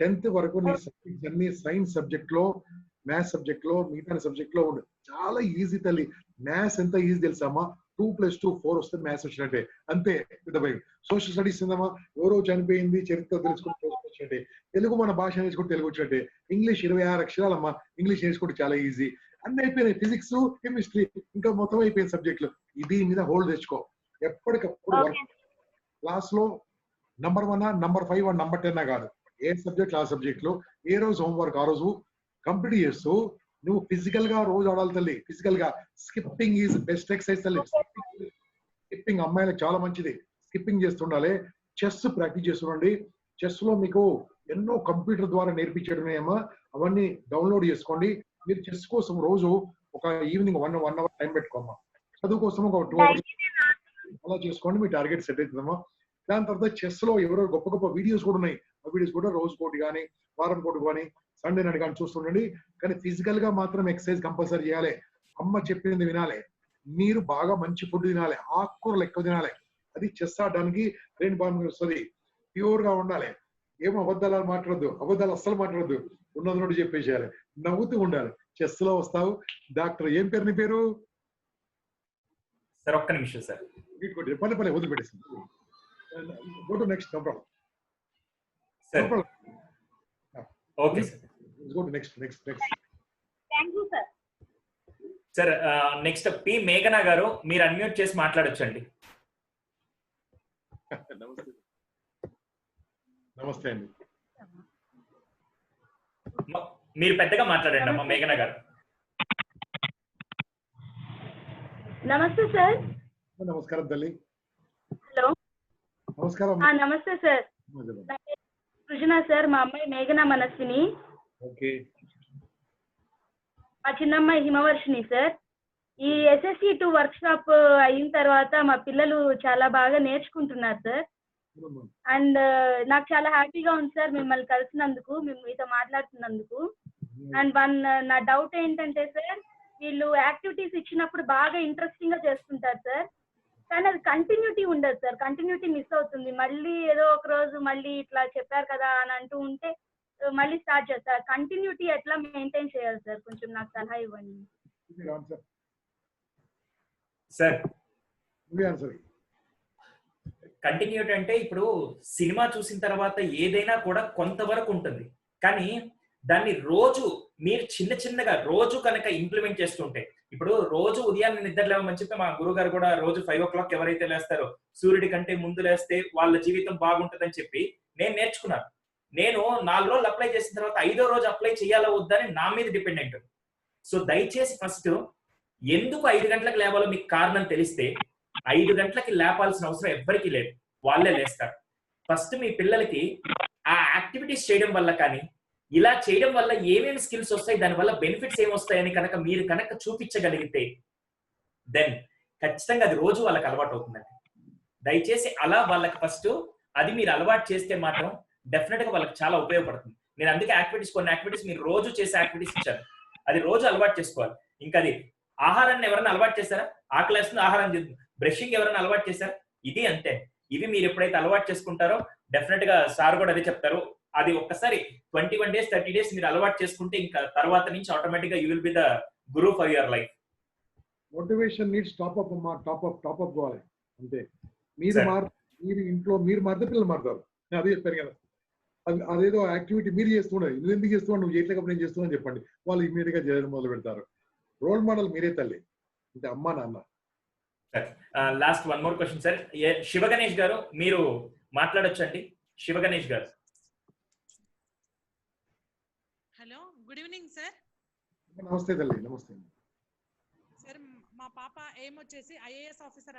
10th వరకు నీ సబ్జెక్ట్స్ అన్ని సైన్స్ సబ్జెక్ట్ లో, మ్యాథ్స్ సబ్జెక్ట్ లో, మిగతా సబ్జెక్ట్ లో ఉండు. చాలా ఈజీ తల్లి. మ్యాథ్స్ ఎంత ఈజీ తెలుసామా? 2+2 4 వస్తే మ్యాథ్స్ వచ్చినట్టే, అంతే. సోషల్ స్టడీస్ ఉందమ్మా, ఎవరో చనిపోయింది చరిత్ర తెలుసుకుంటే వచ్చినట్టే. తెలుగు మన భాష నేర్చుకుంటే తెలుగు వచ్చినట్టే. ఇంగ్లీష్ 26 అక్షరాలమ్మా, ఇంగ్లీష్ నేర్చుకుంటే చాలా ఈజీ. అన్ని అయిపోయినాయి. ఫిజిక్స్, కెమిస్ట్రీ ఇంకా మొత్తం అయిపోయిన సబ్జెక్టులు. ఇది మీద హోల్డ్ తెచ్చుకో. ఎప్పటికప్పుడు క్లాస్ లో నంబర్ 1, నంబర్ 5, నంబర్ 10 కాదు. ఏ సబ్జెక్ట్ ఆ సబ్జెక్ట్ లో ఏ రోజు హోంవర్క్ ఆ రోజు కంప్లీట్ చేస్తూ నువ్వు ఫిజికల్ గా రోజు ఆడాలి తల్లి. ఫిజికల్ గా స్కిప్పింగ్ ఈజ్ బెస్ట్ ఎక్సర్సైజ్ తల్లి. స్కిప్పింగ్ అమ్మాయిలకు చాలా మంచిది. స్కిప్పింగ్ చేస్తుండాలి. చెస్ ప్రాక్టీస్ చేస్తుండండి. చెస్ లో మీకు ఎన్నో కంప్యూటర్ ద్వారా నేర్పించడమేమో, అవన్నీ డౌన్లోడ్ చేసుకోండి. మీరు చెస్ కోసం రోజు ఒక ఈవినింగ్ 1 అవర్ టైం పెట్టుకోమ్మా. చదువు కోసం ఒక 2 అవర్స్ అలా చేసుకోండి. మీ టార్గెట్ సెట్ అవుతుందమ్మా. దాని తర్వాత చెస్ లో ఎవరో గొప్ప గొప్ప వీడియోస్ కూడా ఉన్నాయి. ఆ వీడియోస్ కూడా రోజు కోటి కానీ వారం కోటి కానీ సండే నాడు కానీ చూస్తుండండి. కానీ ఫిజికల్ గా మాత్రం ఎక్సర్సైజ్ కంపల్సరీ చేయాలి. అమ్మ చెప్పింది వినాలి. మీరు బాగా మంచి ఫుడ్ తినాలి, ఆకుకూరలు ఎక్కువ తినాలి. అది చెస్ ఆడడానికి బ్రెయిన్ బాగా వస్తుంది. ప్యూర్ గా ఉండాలి. ఏమో అబద్ధాలు మాట్లాడద్దు, అబద్ధాలు అస్సలు మాట్లాడద్దు. ఉన్నది నుండి చెప్పేసేయాలి. నవ్వుతూ ఉండాలి. చెస్ లో వస్తావు. డాక్టర్ ఏం పేరు నీ పేరు? సార్ ఒక్క నిమిషం సార్. పల్లె వదిలిపెట్టేసి go to next. No problem sir. Okay sir. Go to next. Thank you sir. Sir next P మేఘనా గారు, మీరు అన్మ్యూట్ చేసి మాట్లాడొచ్చండి. నమస్తే అండి. మీరు పెద్దగా మాట్లాడండి అమ్మా మేఘనా గారు. నమస్తే సార్. నమస్కారం తల్లి. హలో. నమస్కారం. నమస్తే సార్. సృజన సార్, మా అమ్మాయి మేఘనా మనస్విని. ఓకే. మా చిన్నమ్మాయి హిమవర్షిని సార్. ఈ SSC 2 వర్క్ షాప్ అయిన తర్వాత మా పిల్లలు చాలా బాగా నేర్చుకుంటున్నారు సార్. అండ్ నాకు చాలా హ్యాపీగా ఉంది సార్ మిమ్మల్ని కలిసినందుకు, మీతో మాట్లాడుతున్నందుకు. అండ్ నా డౌట్ ఏంటంటే సార్, వీళ్ళు యాక్టివిటీస్ ఇచ్చినప్పుడు బాగా ఇంట్రెస్టింగ్ గా చేస్తుంటారు సార్, కానీ అది కంటిన్యూటీ ఉండదు సార్, కంటిన్యూటీ మిస్ అవుతుంది. మళ్ళీ ఏదో ఒక రోజు మళ్ళీ ఇట్లా చెప్పారు కదా అని అంటూ ఉంటే మళ్ళీ స్టార్ట్ చేస్తారు. కంటిన్యూటీ ఎట్లా మెయింటైన్ చేయాలి సార్, కొంచెం నాకు సలహా ఇవ్వండి. సార్ ఆన్సర్ కంటిన్యూటీ అంటే ఇప్పుడు సినిమా చూసిన తర్వాత ఏదైనా కూడా కొంతవరకు ఉంటుంది, కానీ దాన్ని రోజు మీరు చిన్న చిన్నగా రోజు కనుక ఇంప్లిమెంట్ చేస్తుంటే, ఇప్పుడు రోజు ఉదయాన్నే నిద్ర లేవమని చెప్పి మా గురువు గారు కూడా రోజు 5 o'clock ఎవరైతే లేస్తారో సూర్యుడి కంటే ముందు లేస్తే వాళ్ళ జీవితం బాగుంటుందని చెప్పి నేను నేర్చుకున్నాను. నేను 4 రోజులు అప్లై చేసిన తర్వాత 5వ రోజు అప్లై చేయాలా వద్దని నా మీద డిపెండెంట్. సో దయచేసి ఫస్ట్ ఎందుకు 5 గంటలకు లేవాలో మీకు కారణం తెలిస్తే 5 గంటలకి లేపాల్సిన అవసరం ఎవ్వరికీ లేదు, వాళ్ళే లేస్తారు. ఫస్ట్ మీ పిల్లలకి ఆ యాక్టివిటీస్ చేయడం వల్ల కానీ ఇలా చేయడం వల్ల ఏమేమి స్కిల్స్ వస్తాయి, దానివల్ల బెనిఫిట్స్ ఏమొస్తాయని కనుక మీరు కనుక చూపించగలిగితే దెన్ ఖచ్చితంగా అది రోజు వాళ్ళకి అలవాటు అవుతుందండి. దయచేసి అలా వాళ్ళకి ఫస్ట్ అది మీరు అలవాటు చేస్తే మాత్రం డెఫినెట్ గా వాళ్ళకి చాలా ఉపయోగపడుతుంది. నేను అందుకే కొన్ని యాక్టివిటీస్ మీరు రోజు చేసే యాక్టివిటీస్ ఇచ్చాను, అది రోజు అలవాటు చేసుకోవాలి. ఇంకా అది ఆహారాన్ని ఎవరైనా అలవాటు చేశారా, ఆకలి వేస్తుంది ఆహారం చేస్తుంది, బ్రషింగ్ ఎవరైనా అలవాటు చేశారా, ఇది అంతే. ఇవి మీరు ఎప్పుడైతే అలవాటు చేసుకుంటారో డెఫినెట్ గా సార్ కూడా అదే చెప్తారు, అది ఒక్కసారి 21 days 30 days మీరు అలవాటు చేసుకుంటే ఇంకా తర్వాత నుంచి ఆటోమేటిక్ గా you will be the Guru for your life. Motivation needs top up కావాలి అంతే. మీరు ఇంట్లో మీరు మారితే పిల్లలు మారుతారు. నేను అదే చెప్పాను కదా, అదేదో యాక్టివిటీ మీరు చేస్తున్నావు, నువ్వు ఎందుకు చేస్తున్నావు, నువ్వు చేయట్లేక నేను చేస్తున్నా అని చెప్పండి, వాళ్ళు ఇమీడియట్ గా చేయడం మొదలు పెడతారు. రోల్ మోడల్ మీరే తల్లి, అంటే అమ్మా నాన్న. Last one more question sir, Shiva Ganesh గారు మీరు మాట్లాడొచ్చండి. శివ గణేష్ గారు. Hello, good evening sir. నమస్తే తల్లి. నమస్తే సార్, మా పాప ఏం వచ్చేసి ఐఏఎస్ ఆఫీసర్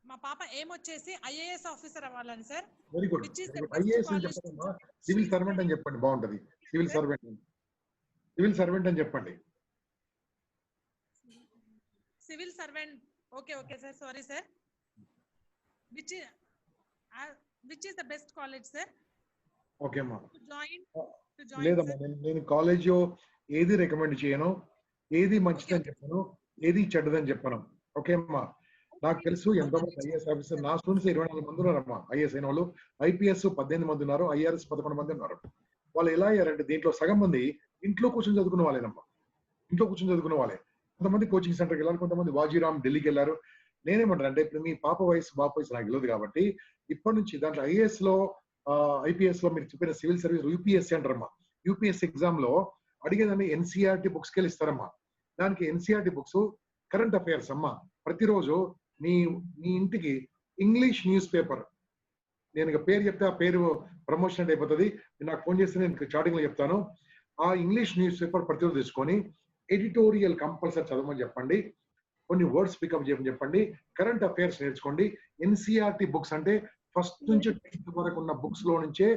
మా పాప ఏం వచ్చేసి ఐఏఎస్ ఆఫీసర్ అవ్వాలని సార్. Very good. ఐఏఎస్ అని చెప్పండి, సివిల్ సర్వెంట్ అని చెప్పండి, బాగుంటది. సివిల్ సర్వెంట్ అని చెప్పండి. Civil servant, okay okay sir, sorry sir. Which is the best college sir? Okay అమ్మా. లేదమ్మా, నేను కాలేజ్ ఏది రికమెండ్ చేయను, ఏది మంచిదని చెప్పను, ఏది చెడ్డదని చెప్పను. ఓకే అమ్మా. నాకు తెలుసు ఎంతమంది ఐఏఎస్ ఆఫీసర్, నా స్టూడెంట్స్ 24 మంది ఉన్నారమ్మా ఐఏఎస్ అయిన వాళ్ళు. ఐపీఎస్ 18 మంది ఉన్నారు, ఐఆర్ఎస్ 11 మంది ఉన్నారు. వాళ్ళు ఎలా అయ్యారంటే దీంట్లో సగం మంది ఇంట్లో కూర్చొని చదువుకున్న వాళ్ళేనమ్మా, ఇంట్లో కూర్చొని చదువుకున్న వాళ్ళే. కొంతమంది కోచింగ్ సెంటర్కి వెళ్ళారు, కొంతమంది వాజీరామ్ ఢిల్లీకి వెళ్ళారు. నేనేమంటాను అంటే ఇప్పుడు మీ పాప వయసు నాకు తెలియదు కాబట్టి ఇప్పటి నుంచి దాంట్లో ఐఏఎస్ లో ఐపీఎస్ లో మీరు చెప్పిన సివిల్ సర్వీస్ యూపీఎస్సీ అంటారమ్మా. యూపీఎస్సీ ఎగ్జామ్ లో అడిగేదాన్ని ఎన్సీఆర్టీ బుక్స్ కి ఇస్తారమ్మా. దానికి ఎన్సీఆర్టీ బుక్స్, కరెంట్ అఫైర్స్ అమ్మా. ప్రతిరోజు మీ ఇంటికి ఇంగ్లీష్ న్యూస్ పేపర్, నేను ఇక పేరు చెప్తే ఆ పేరు ప్రమోషన్ అయిపోతుంది, నాకు ఫోన్ చేస్తే నేను చాటింగ్ లో చెప్తాను. ఆ ఇంగ్లీష్ న్యూస్ పేపర్ ప్రతిరోజు తీసుకొని ఎడిటోరియల్ కంపల్సరీ చదవమని చెప్పండి, కొన్ని వర్డ్స్ పికప్ చేయమని చెప్పండి, కరెంట్ అఫైర్స్ నేర్చుకోండి. ఎన్సీఆర్టీ బుక్స్ అంటే ఫస్ట్ నుంచి 10th వరకు ఉన్న బుక్స్ లో నుంచే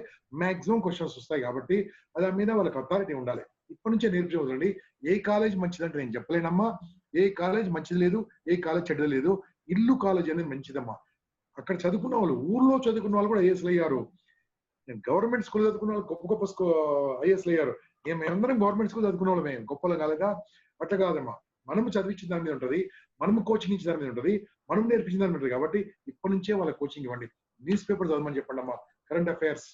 మాక్సిమం క్వశ్చన్స్ వస్తాయి కాబట్టి దాని మీద వాళ్ళకి అథారిటీ ఉండాలి. ఇప్పటి నుంచే నేర్పించండి. ఏ కాలేజ్ మంచిదంటే నేను చెప్పలేనమ్మా, ఏ కాలేజ్ మంచిది లేదు, ఏ కాలేజ్ చెడ్డది లేదు. ఇల్లు కాలేజ్ అనేది మంచిదమ్మా. అక్కడ చదువుకున్న వాళ్ళు, ఊర్లో చదువుకున్న వాళ్ళు కూడా ఐఏఎస్లు అయ్యారు. నేను గవర్నమెంట్ స్కూల్ చదువుకున్న వాళ్ళు గొప్ప గొప్ప ఐఏఎస్లు అయ్యారు. మేమందరం గవర్నమెంట్ స్కూల్ చదువుకున్న వాళ్ళు, మేము గొప్పలు కాలేదా? అట్లా కాదమ్మా. మనము చదివించిన దాని మీద ఉంటుంది, మనము కోచింగ్ ఇచ్చిన దాని మీద ఉంటుంది, మనం నేర్పించిన దాని మీద ఉంటుంది. కాబట్టి ఇప్పటి నుంచే వాళ్ళకి కోచింగ్ ఇవ్వండి. న్యూస్ పేపర్ చదవమని చెప్పండి అమ్మా. Current affairs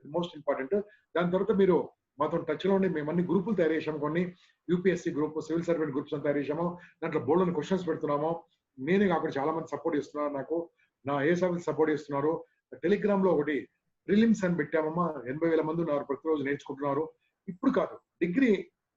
most important. దాని తర్వాత మీరు మాతో టచ్ లో ఉండి మేము అన్ని గ్రూపులు తయారు చేసాము, కొన్ని UPSC group, civil servant groups తయారు చేసాము. దాంట్లో బోల్డ్ క్వశ్చన్స్ పెడుతున్నాము. నేనే అక్కడ చాలా మంది సపోర్ట్ చేస్తున్నారు, నాకు నా ఏఎస్ ఆఫీస్ సపోర్ట్ చేస్తున్నారు. టెలిగ్రామ్ లో ఒకటి ప్రిలిమ్స్ అని పెట్టామమ్మా. 80,000 మంది ఉన్నారు, ప్రతిరోజు నేర్చుకుంటున్నారు. ఇప్పుడు కాదు, డిగ్రీ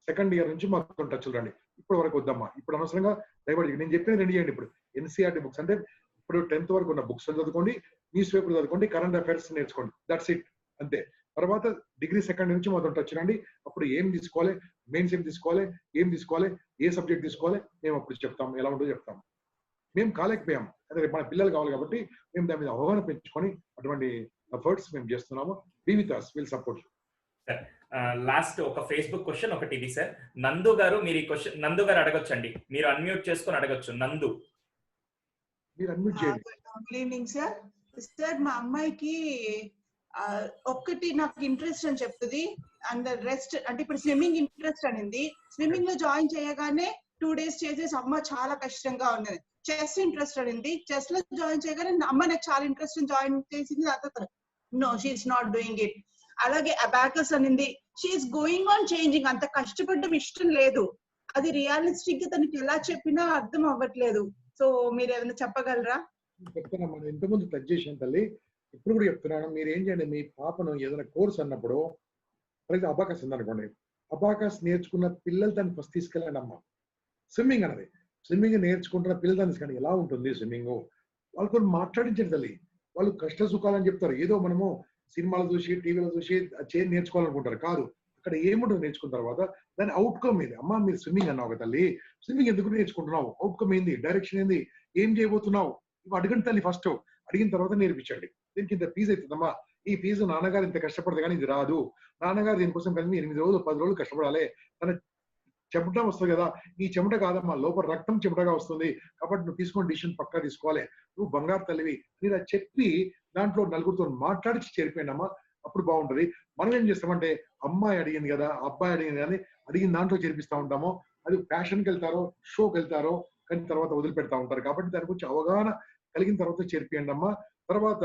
సెకండ్ ఇయర్ నుంచి మాతో టచ్ రండి. ఇప్పుడు వరకు వద్దమ్మా, ఇప్పుడు అనవసరంగా డైవర్ట్. నేను చెప్పిన 2 చేయండి. ఇప్పుడు ఎన్సీఆర్టీ బుక్స్ అంటే ఇప్పుడు 10th వరకు ఉన్న బుక్స్ చదువుకోండి, న్యూస్ పేపర్ చదువుకోండి, కరెంట్ అఫైర్స్ నేర్చుకోండి. దట్స్ ఇట్, అంతే. తర్వాత డిగ్రీ సెకండ్ నుంచి మాతో టచ్ రండి. అప్పుడు ఏం తీసుకోవాలి, మెయిన్స్ ఏం తీసుకోవాలి, ఏం తీసుకోవాలి, ఏ సబ్జెక్ట్ తీసుకోవాలి మేము అప్పుడు చెప్తాం, ఎలా ఉంటుందో చెప్తాం. మేము కాలేకపోయాం, అదే మన పిల్లలు కావాలి కాబట్టి మేము దాని మీద అవగాహన పెంచుకొని అటువంటి ఎఫర్ట్స్ మేము చేస్తున్నాము. Be with us, will support. Last ఒక ఫేస్బుక్ క్వశ్చన్ ఒకటి ఇది సార్. నందు గారు మీరు ఈ క్వశ్చన్ నందు గారు అడగొచ్చండి, మీరు అన్మ్యూట్ చేసుకొని అడగొచ్చు. నందు మీరు అన్మ్యూట్ చేయండి. Good evening sir. సార్, మా అమ్మాయికి ఒక్కటి నాకు ఇంట్రెస్ట్ అని చెప్తుంది అండ్ రెస్ట్ అంటే ఇప్పుడు స్విమ్మింగ్ ఇంట్రెస్ట్ అనింది. స్విమ్మింగ్ లో జాయిన్ చేయగానే 2 days చేసేసి అమ్మ చాలా కష్టంగా ఉన్నది. చెస్ ఇంట్రెస్ట్ అనింది. చెస్ లో జాయిన్ చేయగానే అమ్మ నాకు చాలా ఇంట్రెస్ట్ జాయిన్ చేసింది. No she's not doing it. అలాగే అబాకస్ అనింది. She's going on changing. అంత కష్టపడడం ఇష్టం లేదు. అది రియలిస్టిక్ గా తనకి ఎలా చెప్పినా అర్థం అవ్వట్లేదు. సో మీరు ఏమైనా చెప్పగలరా? చెప్తున్నాం, మనం ఇంతకుముందు టచ్ చేసాం తల్లి, ఇప్పుడు కూడా చెప్తున్నాను. మీరు ఏం చేయండి, మీ పాపను ఏదైనా కోర్స్ అన్నప్పుడు ఫర్ ఎగ్జాంపుల్ అబాకస్ ఉందనుకోండి, అబాకస్ నేర్చుకున్న పిల్లలు దాన్ని ఫస్ట్ తీసుకెళ్ళండి అమ్మ. స్విమ్మింగ్ అన్నది, స్విమ్మింగ్ నేర్చుకుంటున్న పిల్లలు దాన్ని తీసుకెళ్ళండి. ఎలా ఉంటుంది స్విమ్మింగ్ వాళ్ళతో మాట్లాడించండి తల్లి. వాళ్ళు కష్ట సుఖాలని చెప్తారు. ఏదో మనము సినిమాలు చూసి టీవీలో చూసి చేసి నేర్చుకోవాలనుకుంటారు. కాదు, అక్కడ ఏముంటుంది నేర్చుకున్న తర్వాత దాని అవుట్కమ్ ఏంది. అమ్మ మీరు స్విమ్మింగ్ అన్నావు కదా తల్లి, స్విమ్మింగ్ ఎందుకు నేర్చుకుంటున్నావు, అవుట్కమ్ ఏంది, డైరెక్షన్ ఏంది, ఏం చేయబోతున్నావు, ఇవి అడగండి తల్లి. ఫస్ట్ అడిగిన తర్వాత నేర్పించండి. దీనికి ఇంత ఫీజు అవుతుందమ్మా, ఈ ఫీజు నాన్నగారు ఇంత కష్టపడదు కానీ ఇది రాదు, నాన్నగారు దీనికోసం కలిసి 8 రోజులు 10 రోజులు కష్టపడాలి, తన చెమట వస్తుంది కదా, ఈ చెమట కాదమ్మా లోపల రక్తం చెమటగా వస్తుంది, కాబట్టి నువ్వు తీసుకున్న డిసిషన్ పక్కా తీసుకోవాలి, నువ్వు బంగారు తల్లివి మీరు అది చెప్పి దాంట్లో నలుగురితో మాట్లాడి చేరిపోయింది అమ్మా. అప్పుడు బాగుంటది. మనం ఏం చేస్తామంటే అమ్మాయి అడిగింది కదా, అబ్బాయి అడిగింది కానీ అడిగిన దాంట్లో చేర్పిస్తా ఉంటాము. అది ఫ్యాషన్కి వెళ్తారో షోకి వెళ్తారో కానీ తర్వాత వదిలిపెడతా ఉంటారు. కాబట్టి దాని గురించి అవగాహన కలిగిన తర్వాత చేర్పియండి అమ్మా. తర్వాత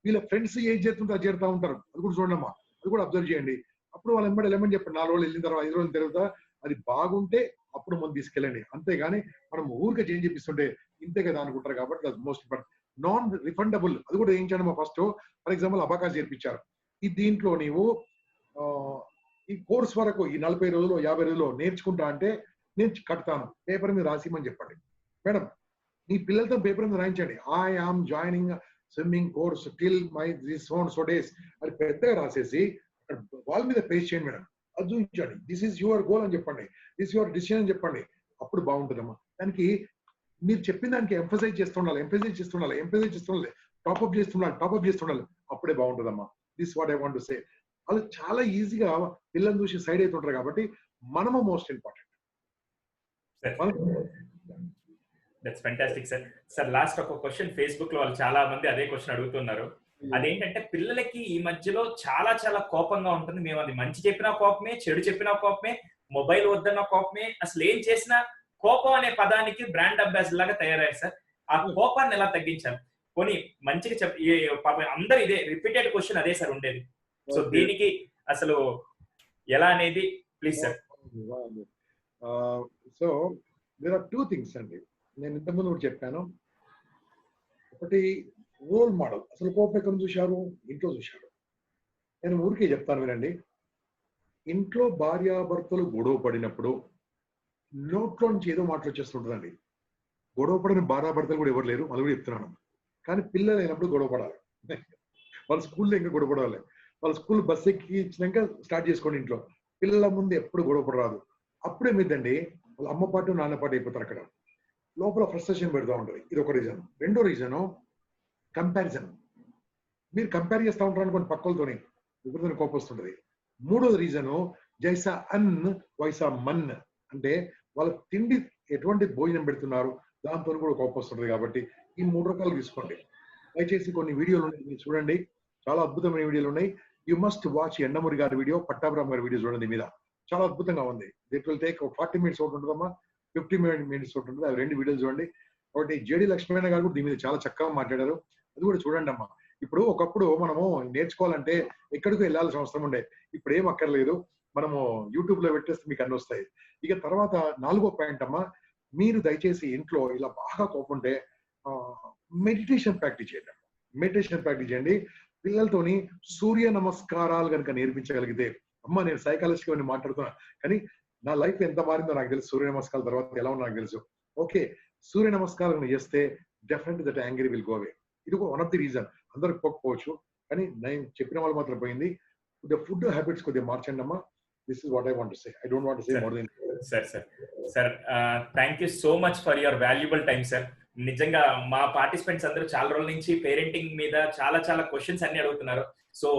వీళ్ళ ఫ్రెండ్స్ ఏం చేస్తుంటే అది చేరుతా ఉంటారు, అది కూడా చూడండి అమ్మా, అది కూడా అబ్జర్వ్ చేయండి. అప్పుడు వాళ్ళు ఎంబడి వెళ్ళమని చెప్పండి. 4 రోజులు వెళ్ళిన తర్వాత 5 రోజులు తిరుగుతా అది బాగుంటే అప్పుడు మనం తీసుకెళ్ళండి. అంతేగాని మనం ఊరికే చేంజ్ చేపిస్తుంటే ఇంతే కదా అనుకుంటారు. కాబట్టి అది మోస్ట్ ఇంపార్టెంట్. నాన్ రిఫండబుల్ అది కూడా ఏం చేయండి అమ్మా. ఫస్ట్ ఫర్ ఎగ్జాంపుల్ అబాకాస్ చేర్పించారు, ఈ దీంట్లో నీవు ఈ కోర్స్ వరకు ఈ 40 రోజులు 50 రోజులు నేర్చుకుంటా అంటే నేను కడతాను, పేపర్ మీద రాసిమని చెప్పండి. మేడం మీ పిల్లలతో పేపర్ మీద రాయించండి, I am joining swimming course till my this so days అది పెద్దగా రాసేసి అక్కడ వాళ్ళ మీద పేస్ట్ చేయండి మేడం. అది చూపించండి, దిస్ ఈస్ యువర్ గోల్ అని చెప్పండి, దిస్ యువర్ డిసిషన్ అని చెప్పండి. అప్పుడు బాగుంటుందమ్మా. దానికి మీరు చెప్పిన దానికి ఎంఫసైజ్ చేస్తుండాలి, టాప్అప్ చేస్తుండాలి. అప్పుడే బాగుంటుందమ్మా. This what I want to say. వాళ్ళు చాలా ఈజీగా పిల్లల్ని చూసి సైడ్ అవుతుంటారు. కాబట్టి మనము most important. That's fantastic sir. Sir last ఒక క్వశ్చన్ ఫేస్బుక్ లో వాళ్ళు చాలా మంది అదే క్వశ్చన్ అడుగుతున్నారు. అదేంటంటే పిల్లలకి ఈ మధ్యలో చాలా చాలా కోపంగా ఉంటుంది. మేము అది మంచి చెప్పినా కోపమే, చెడు చెప్పినా కోపమే, మొబైల్ వద్దన్న కోపమే, అసలు ఏం చేసినా కోపం అనే పదానికి బ్రాండ్ అంబాసిడర్ లాగా తయారయ్యారు సార్. ఆ కోపాన్ని ఎలా తగ్గించాలి? పోనీ మంచిగా పాపం అందరు ఇదే రిపీటెడ్ క్వశ్చన్ అదే సార్ ఉండేది. సో దీనికి అసలు ఎలా అనేది please sir. So there are 2 things అండి. నేను ఇంతకుముందు కూడా చెప్పాను. ఒకటి రోల్ మోడల్. అసలు కోపం ఎక్కడ చూశారు? ఇంట్లో చూశారు. నేను ఊరికే చెప్తాను వినండి. ఇంట్లో భార్యాభర్తలు గొడవ పడినప్పుడు నోట్లో నుంచి ఏదో మాటలు వచ్చేస్తుంటుందండి. గొడవ పడిన భార్యాభర్తలు కూడా ఎవరు లేరు, అది కూడా చెప్తున్నాను. కానీ పిల్లలు అయినప్పుడు గొడవ పడాలి. వాళ్ళ స్కూల్లో ఇంకా గొడవ పడాలి. వాళ్ళ స్కూల్ బస్ ఎక్కి ఇచ్చినాక స్టార్ట్ చేసుకోండి. ఇంట్లో పిల్లల ముందు ఎప్పుడు గొడవ పడరాదు. అప్పుడేమిద్దండి వాళ్ళ అమ్మ పాటు నాన్న పాటు అయిపోతారు. అక్కడ లోపల ఫ్రస్ట్రేషన్ పెడతా ఉంటుంది. ఇది ఒక రీజన్. రెండో రీజను కంపారిజన్. మీరు కంపేర్ చేస్తూ ఉంటారు అనుకోండి పక్కలతోని, ఎవరితో కోపం వస్తుంటది. మూడోది రీజను జైసా అన్ వైసా మన్, అంటే వాళ్ళ తిండి ఎటువంటి భోజనం పెడుతున్నారు దాంతో కూడా కోపం వస్తుంటది. కాబట్టి ఈ 3 రకాలు తీసుకోండి. దయచేసి కొన్ని వీడియోలు ఉన్నాయి చూడండి, చాలా అద్భుతమైన వీడియోలు ఉన్నాయి. యూ మస్ట్ వాచ్ ఎండమూరి గారి వీడియో, పట్టాభిరామ్ గారి వీడియో చూడండి. మీద చాలా అద్భుతంగా ఉంది. దిట్ విల్ టేక్ 40 minutes ఒకటి ఉంటుందమ్మా, 50 minutes ఒకటి ఉంటుంది. అవి 2 వీడియోలు చూడండి. ఒకటి జేడి లక్ష్మీనారాయణ గారు కూడా దీని మీద చాలా చక్కగా మాట్లాడారు, అది కూడా చూడండి అమ్మా. ఇప్పుడు ఒకప్పుడు మనము నేర్చుకోవాలంటే ఎక్కడికో వెళ్ళాల్సిన అవసరం ఉండే, ఇప్పుడు ఏం అక్కర్లేదు, మనము యూట్యూబ్ లో పెట్టేస్తే మీకు అన్ని వస్తాయి. ఇక తర్వాత 4వ పాయింట్ అమ్మా, మీరు దయచేసి ఇంట్లో ఇలా బాగా కోపం ఉంటే మెడిటేషన్ ప్రాక్టీస్ చేయండి. మెడిటేషన్ ప్రాక్టీస్ చేయండి. పిల్లలతోని సూర్య నమస్కారాలు కనుక నేర్పించగలిగితే, అమ్మ నేను సైకాలజిస్ట్ గా మాట్లాడుతున్నా కానీ నా లైఫ్ ఎంత మారిందో నాకు తెలుసు. సూర్య నమస్కారాల తర్వాత ఎలా ఉన్నా నాకు తెలుసు. ఓకే, సూర్య నమస్కారం చేస్తే definitely that angry will go away. ఇది కూడా వన్ ఆఫ్ ది రీజన్. అందరికి పోకపోవచ్చు కానీ నేను చెప్పిన వాళ్ళు మాత్రం పోయింది. ఫుడ్ హ్యాబిట్స్ కొద్దిగా మార్చండి అమ్మా. This is what I want to say. I don't want to say more than. Sir thank you so much for your valuable time sir. నిజంగా మా పార్టిసిపెంట్స్ అందరూ చాలా రోజుల నుంచి పేరెంటింగ్ మీద చాలా చాలా క్వశ్చన్స్ అన్ని అడుగుతున్నారు. సో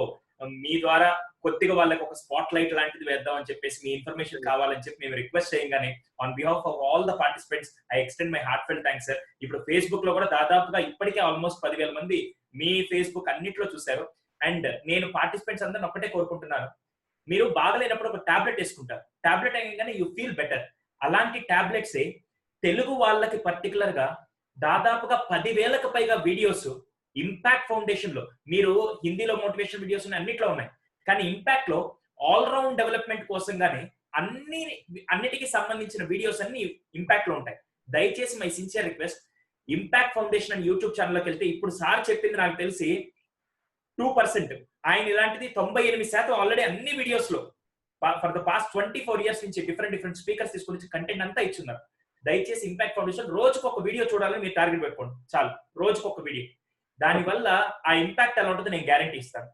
మీ ద్వారా కొద్దిగా వాళ్ళకి ఒక స్పాట్ లైట్ లాంటిది వేద్దాం అని చెప్పేసి మీ ఇన్ఫర్మేషన్ కావాలని చెప్పి మేము రిక్వెస్ట్ చేయగానే on behalf of all the participants I extend my heartfelt thanks sir. ఇప్పుడు ఫేస్బుక్ లో కూడా దాదాపుగా ఇప్పటికే ఆల్మోస్ట్ 10,000 మంది మీ ఫేస్బుక్ అన్నిట్లో చూశారు. అండ్ నేను పార్టిసిపెంట్స్ అందరిని ఒక్కటే కోరుకుంటున్నాను, మీరు బాగలేనప్పుడు ఒక టాబ్లెట్ వేసుకుంటారు, టాబ్లెట్ అయ్యగానే యూ ఫీల్ బెటర్. అలాంటి టాబ్లెట్స్ తెలుగు వాళ్ళకి పర్టికులర్ గా దాదాపుగా 10,000కు పైగా వీడియోస్ ఇంపాక్ట్ ఫౌండేషన్ లో, మీరు హిందీలో మోటివేషన్ వీడియోస్ అన్నిట్లో ఉన్నాయి, కానీ ఇంపాక్ట్ లో ఆల్ రౌండ్ డెవలప్మెంట్ కోసం గానీ అన్నిటికీ సంబంధించిన వీడియోస్ అన్ని ఇంపాక్ట్ లో ఉంటాయి. దయచేసి my sincere request, impact foundation అని యూట్యూబ్ ఛానల్లోకి వెళ్తే ఇప్పుడు సార్ చెప్పింది నాకు తెలిసి 2%, ఆయన ఇలాంటిది 98% ఆల్రెడీ అన్ని వీడియోస్ లో ఫర్ ద పాస్ట్ 24 years నుంచి డిఫరెంట్ స్పీకర్స్ తీసుకుని కంటెంట్ అంతా ఇచ్చున్నారు. దయచేసి ఇంపాక్ట్ ఫౌండేషన్ రోజుకు ఒక వీడియో చూడాలని మీరు టార్గెట్ పెట్టుకోండి చాలు, రోజుకు ఒక వీడియో. దానివల్ల ఆ ఇంపాక్ట్ ఎలా ఉంటుందో నేను గ్యారంటీ ఇస్తాను.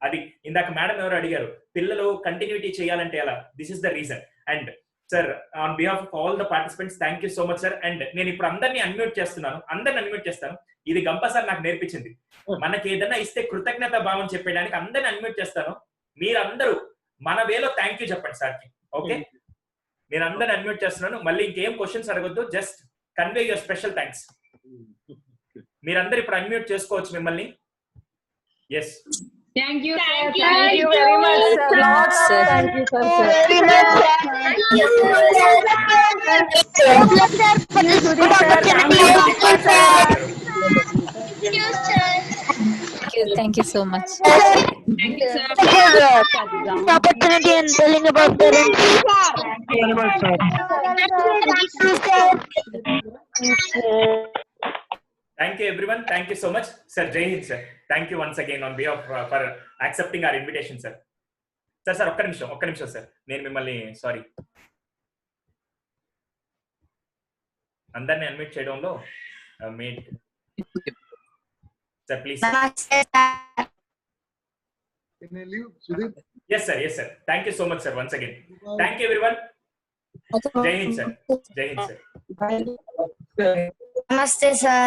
అది ఇందాక మేడం ఎవరు అడిగారు, పిల్లలు కంటిన్యూటీ చేయాలంటే ఎలా, this is the reason. And sir on behalf of all the participants thank you so much sir. And నేను ఇప్పుడు అందరినీ అన్మ్యూట్ చేస్తాను. ఇది గంప సార్ నాకు నేర్పించింది. మనకి ఏదైనా ఇస్తే కృతజ్ఞత భావం చెప్పడానికి అందరిని అన్మ్యూట్ చేస్తాను. మీరందరూ మన వేలో థ్యాంక్ యూ చెప్పండి సార్కి. ఓకే, నేను అందరిని అన్మ్యూట్ చేస్తున్నాను. మళ్ళీ ఇంకేం క్వశ్చన్స్ అడగొద్దు, just convey your special thanks. మీరందరూ ఇప్పుడు అన్మ్యూట్ చేసుకోవచ్చు మిమ్మల్ని. Yes, Thank you, sir. Thank you very much, sir. Lots of thank you, sir. Very much, sir. Thank you, Thank you so much. Thank you, sir. Opportunity and telling about parents. Thank you very much, sir. Thank you everyone. Thank you so much, sir. Jai Hind, sir. Thank you once again on behalf for accepting our invitation, sir. Sir, ఒక్క నిమిషం sir. నేను మిమ్మల్ని sorry అందరిని admit చేయడంలో made sir please. Can I leave, Sudhir? Yes sir. Thank you so much, sir. Once again. Thank you everyone. Jai Hind, sir. Namaste, sir.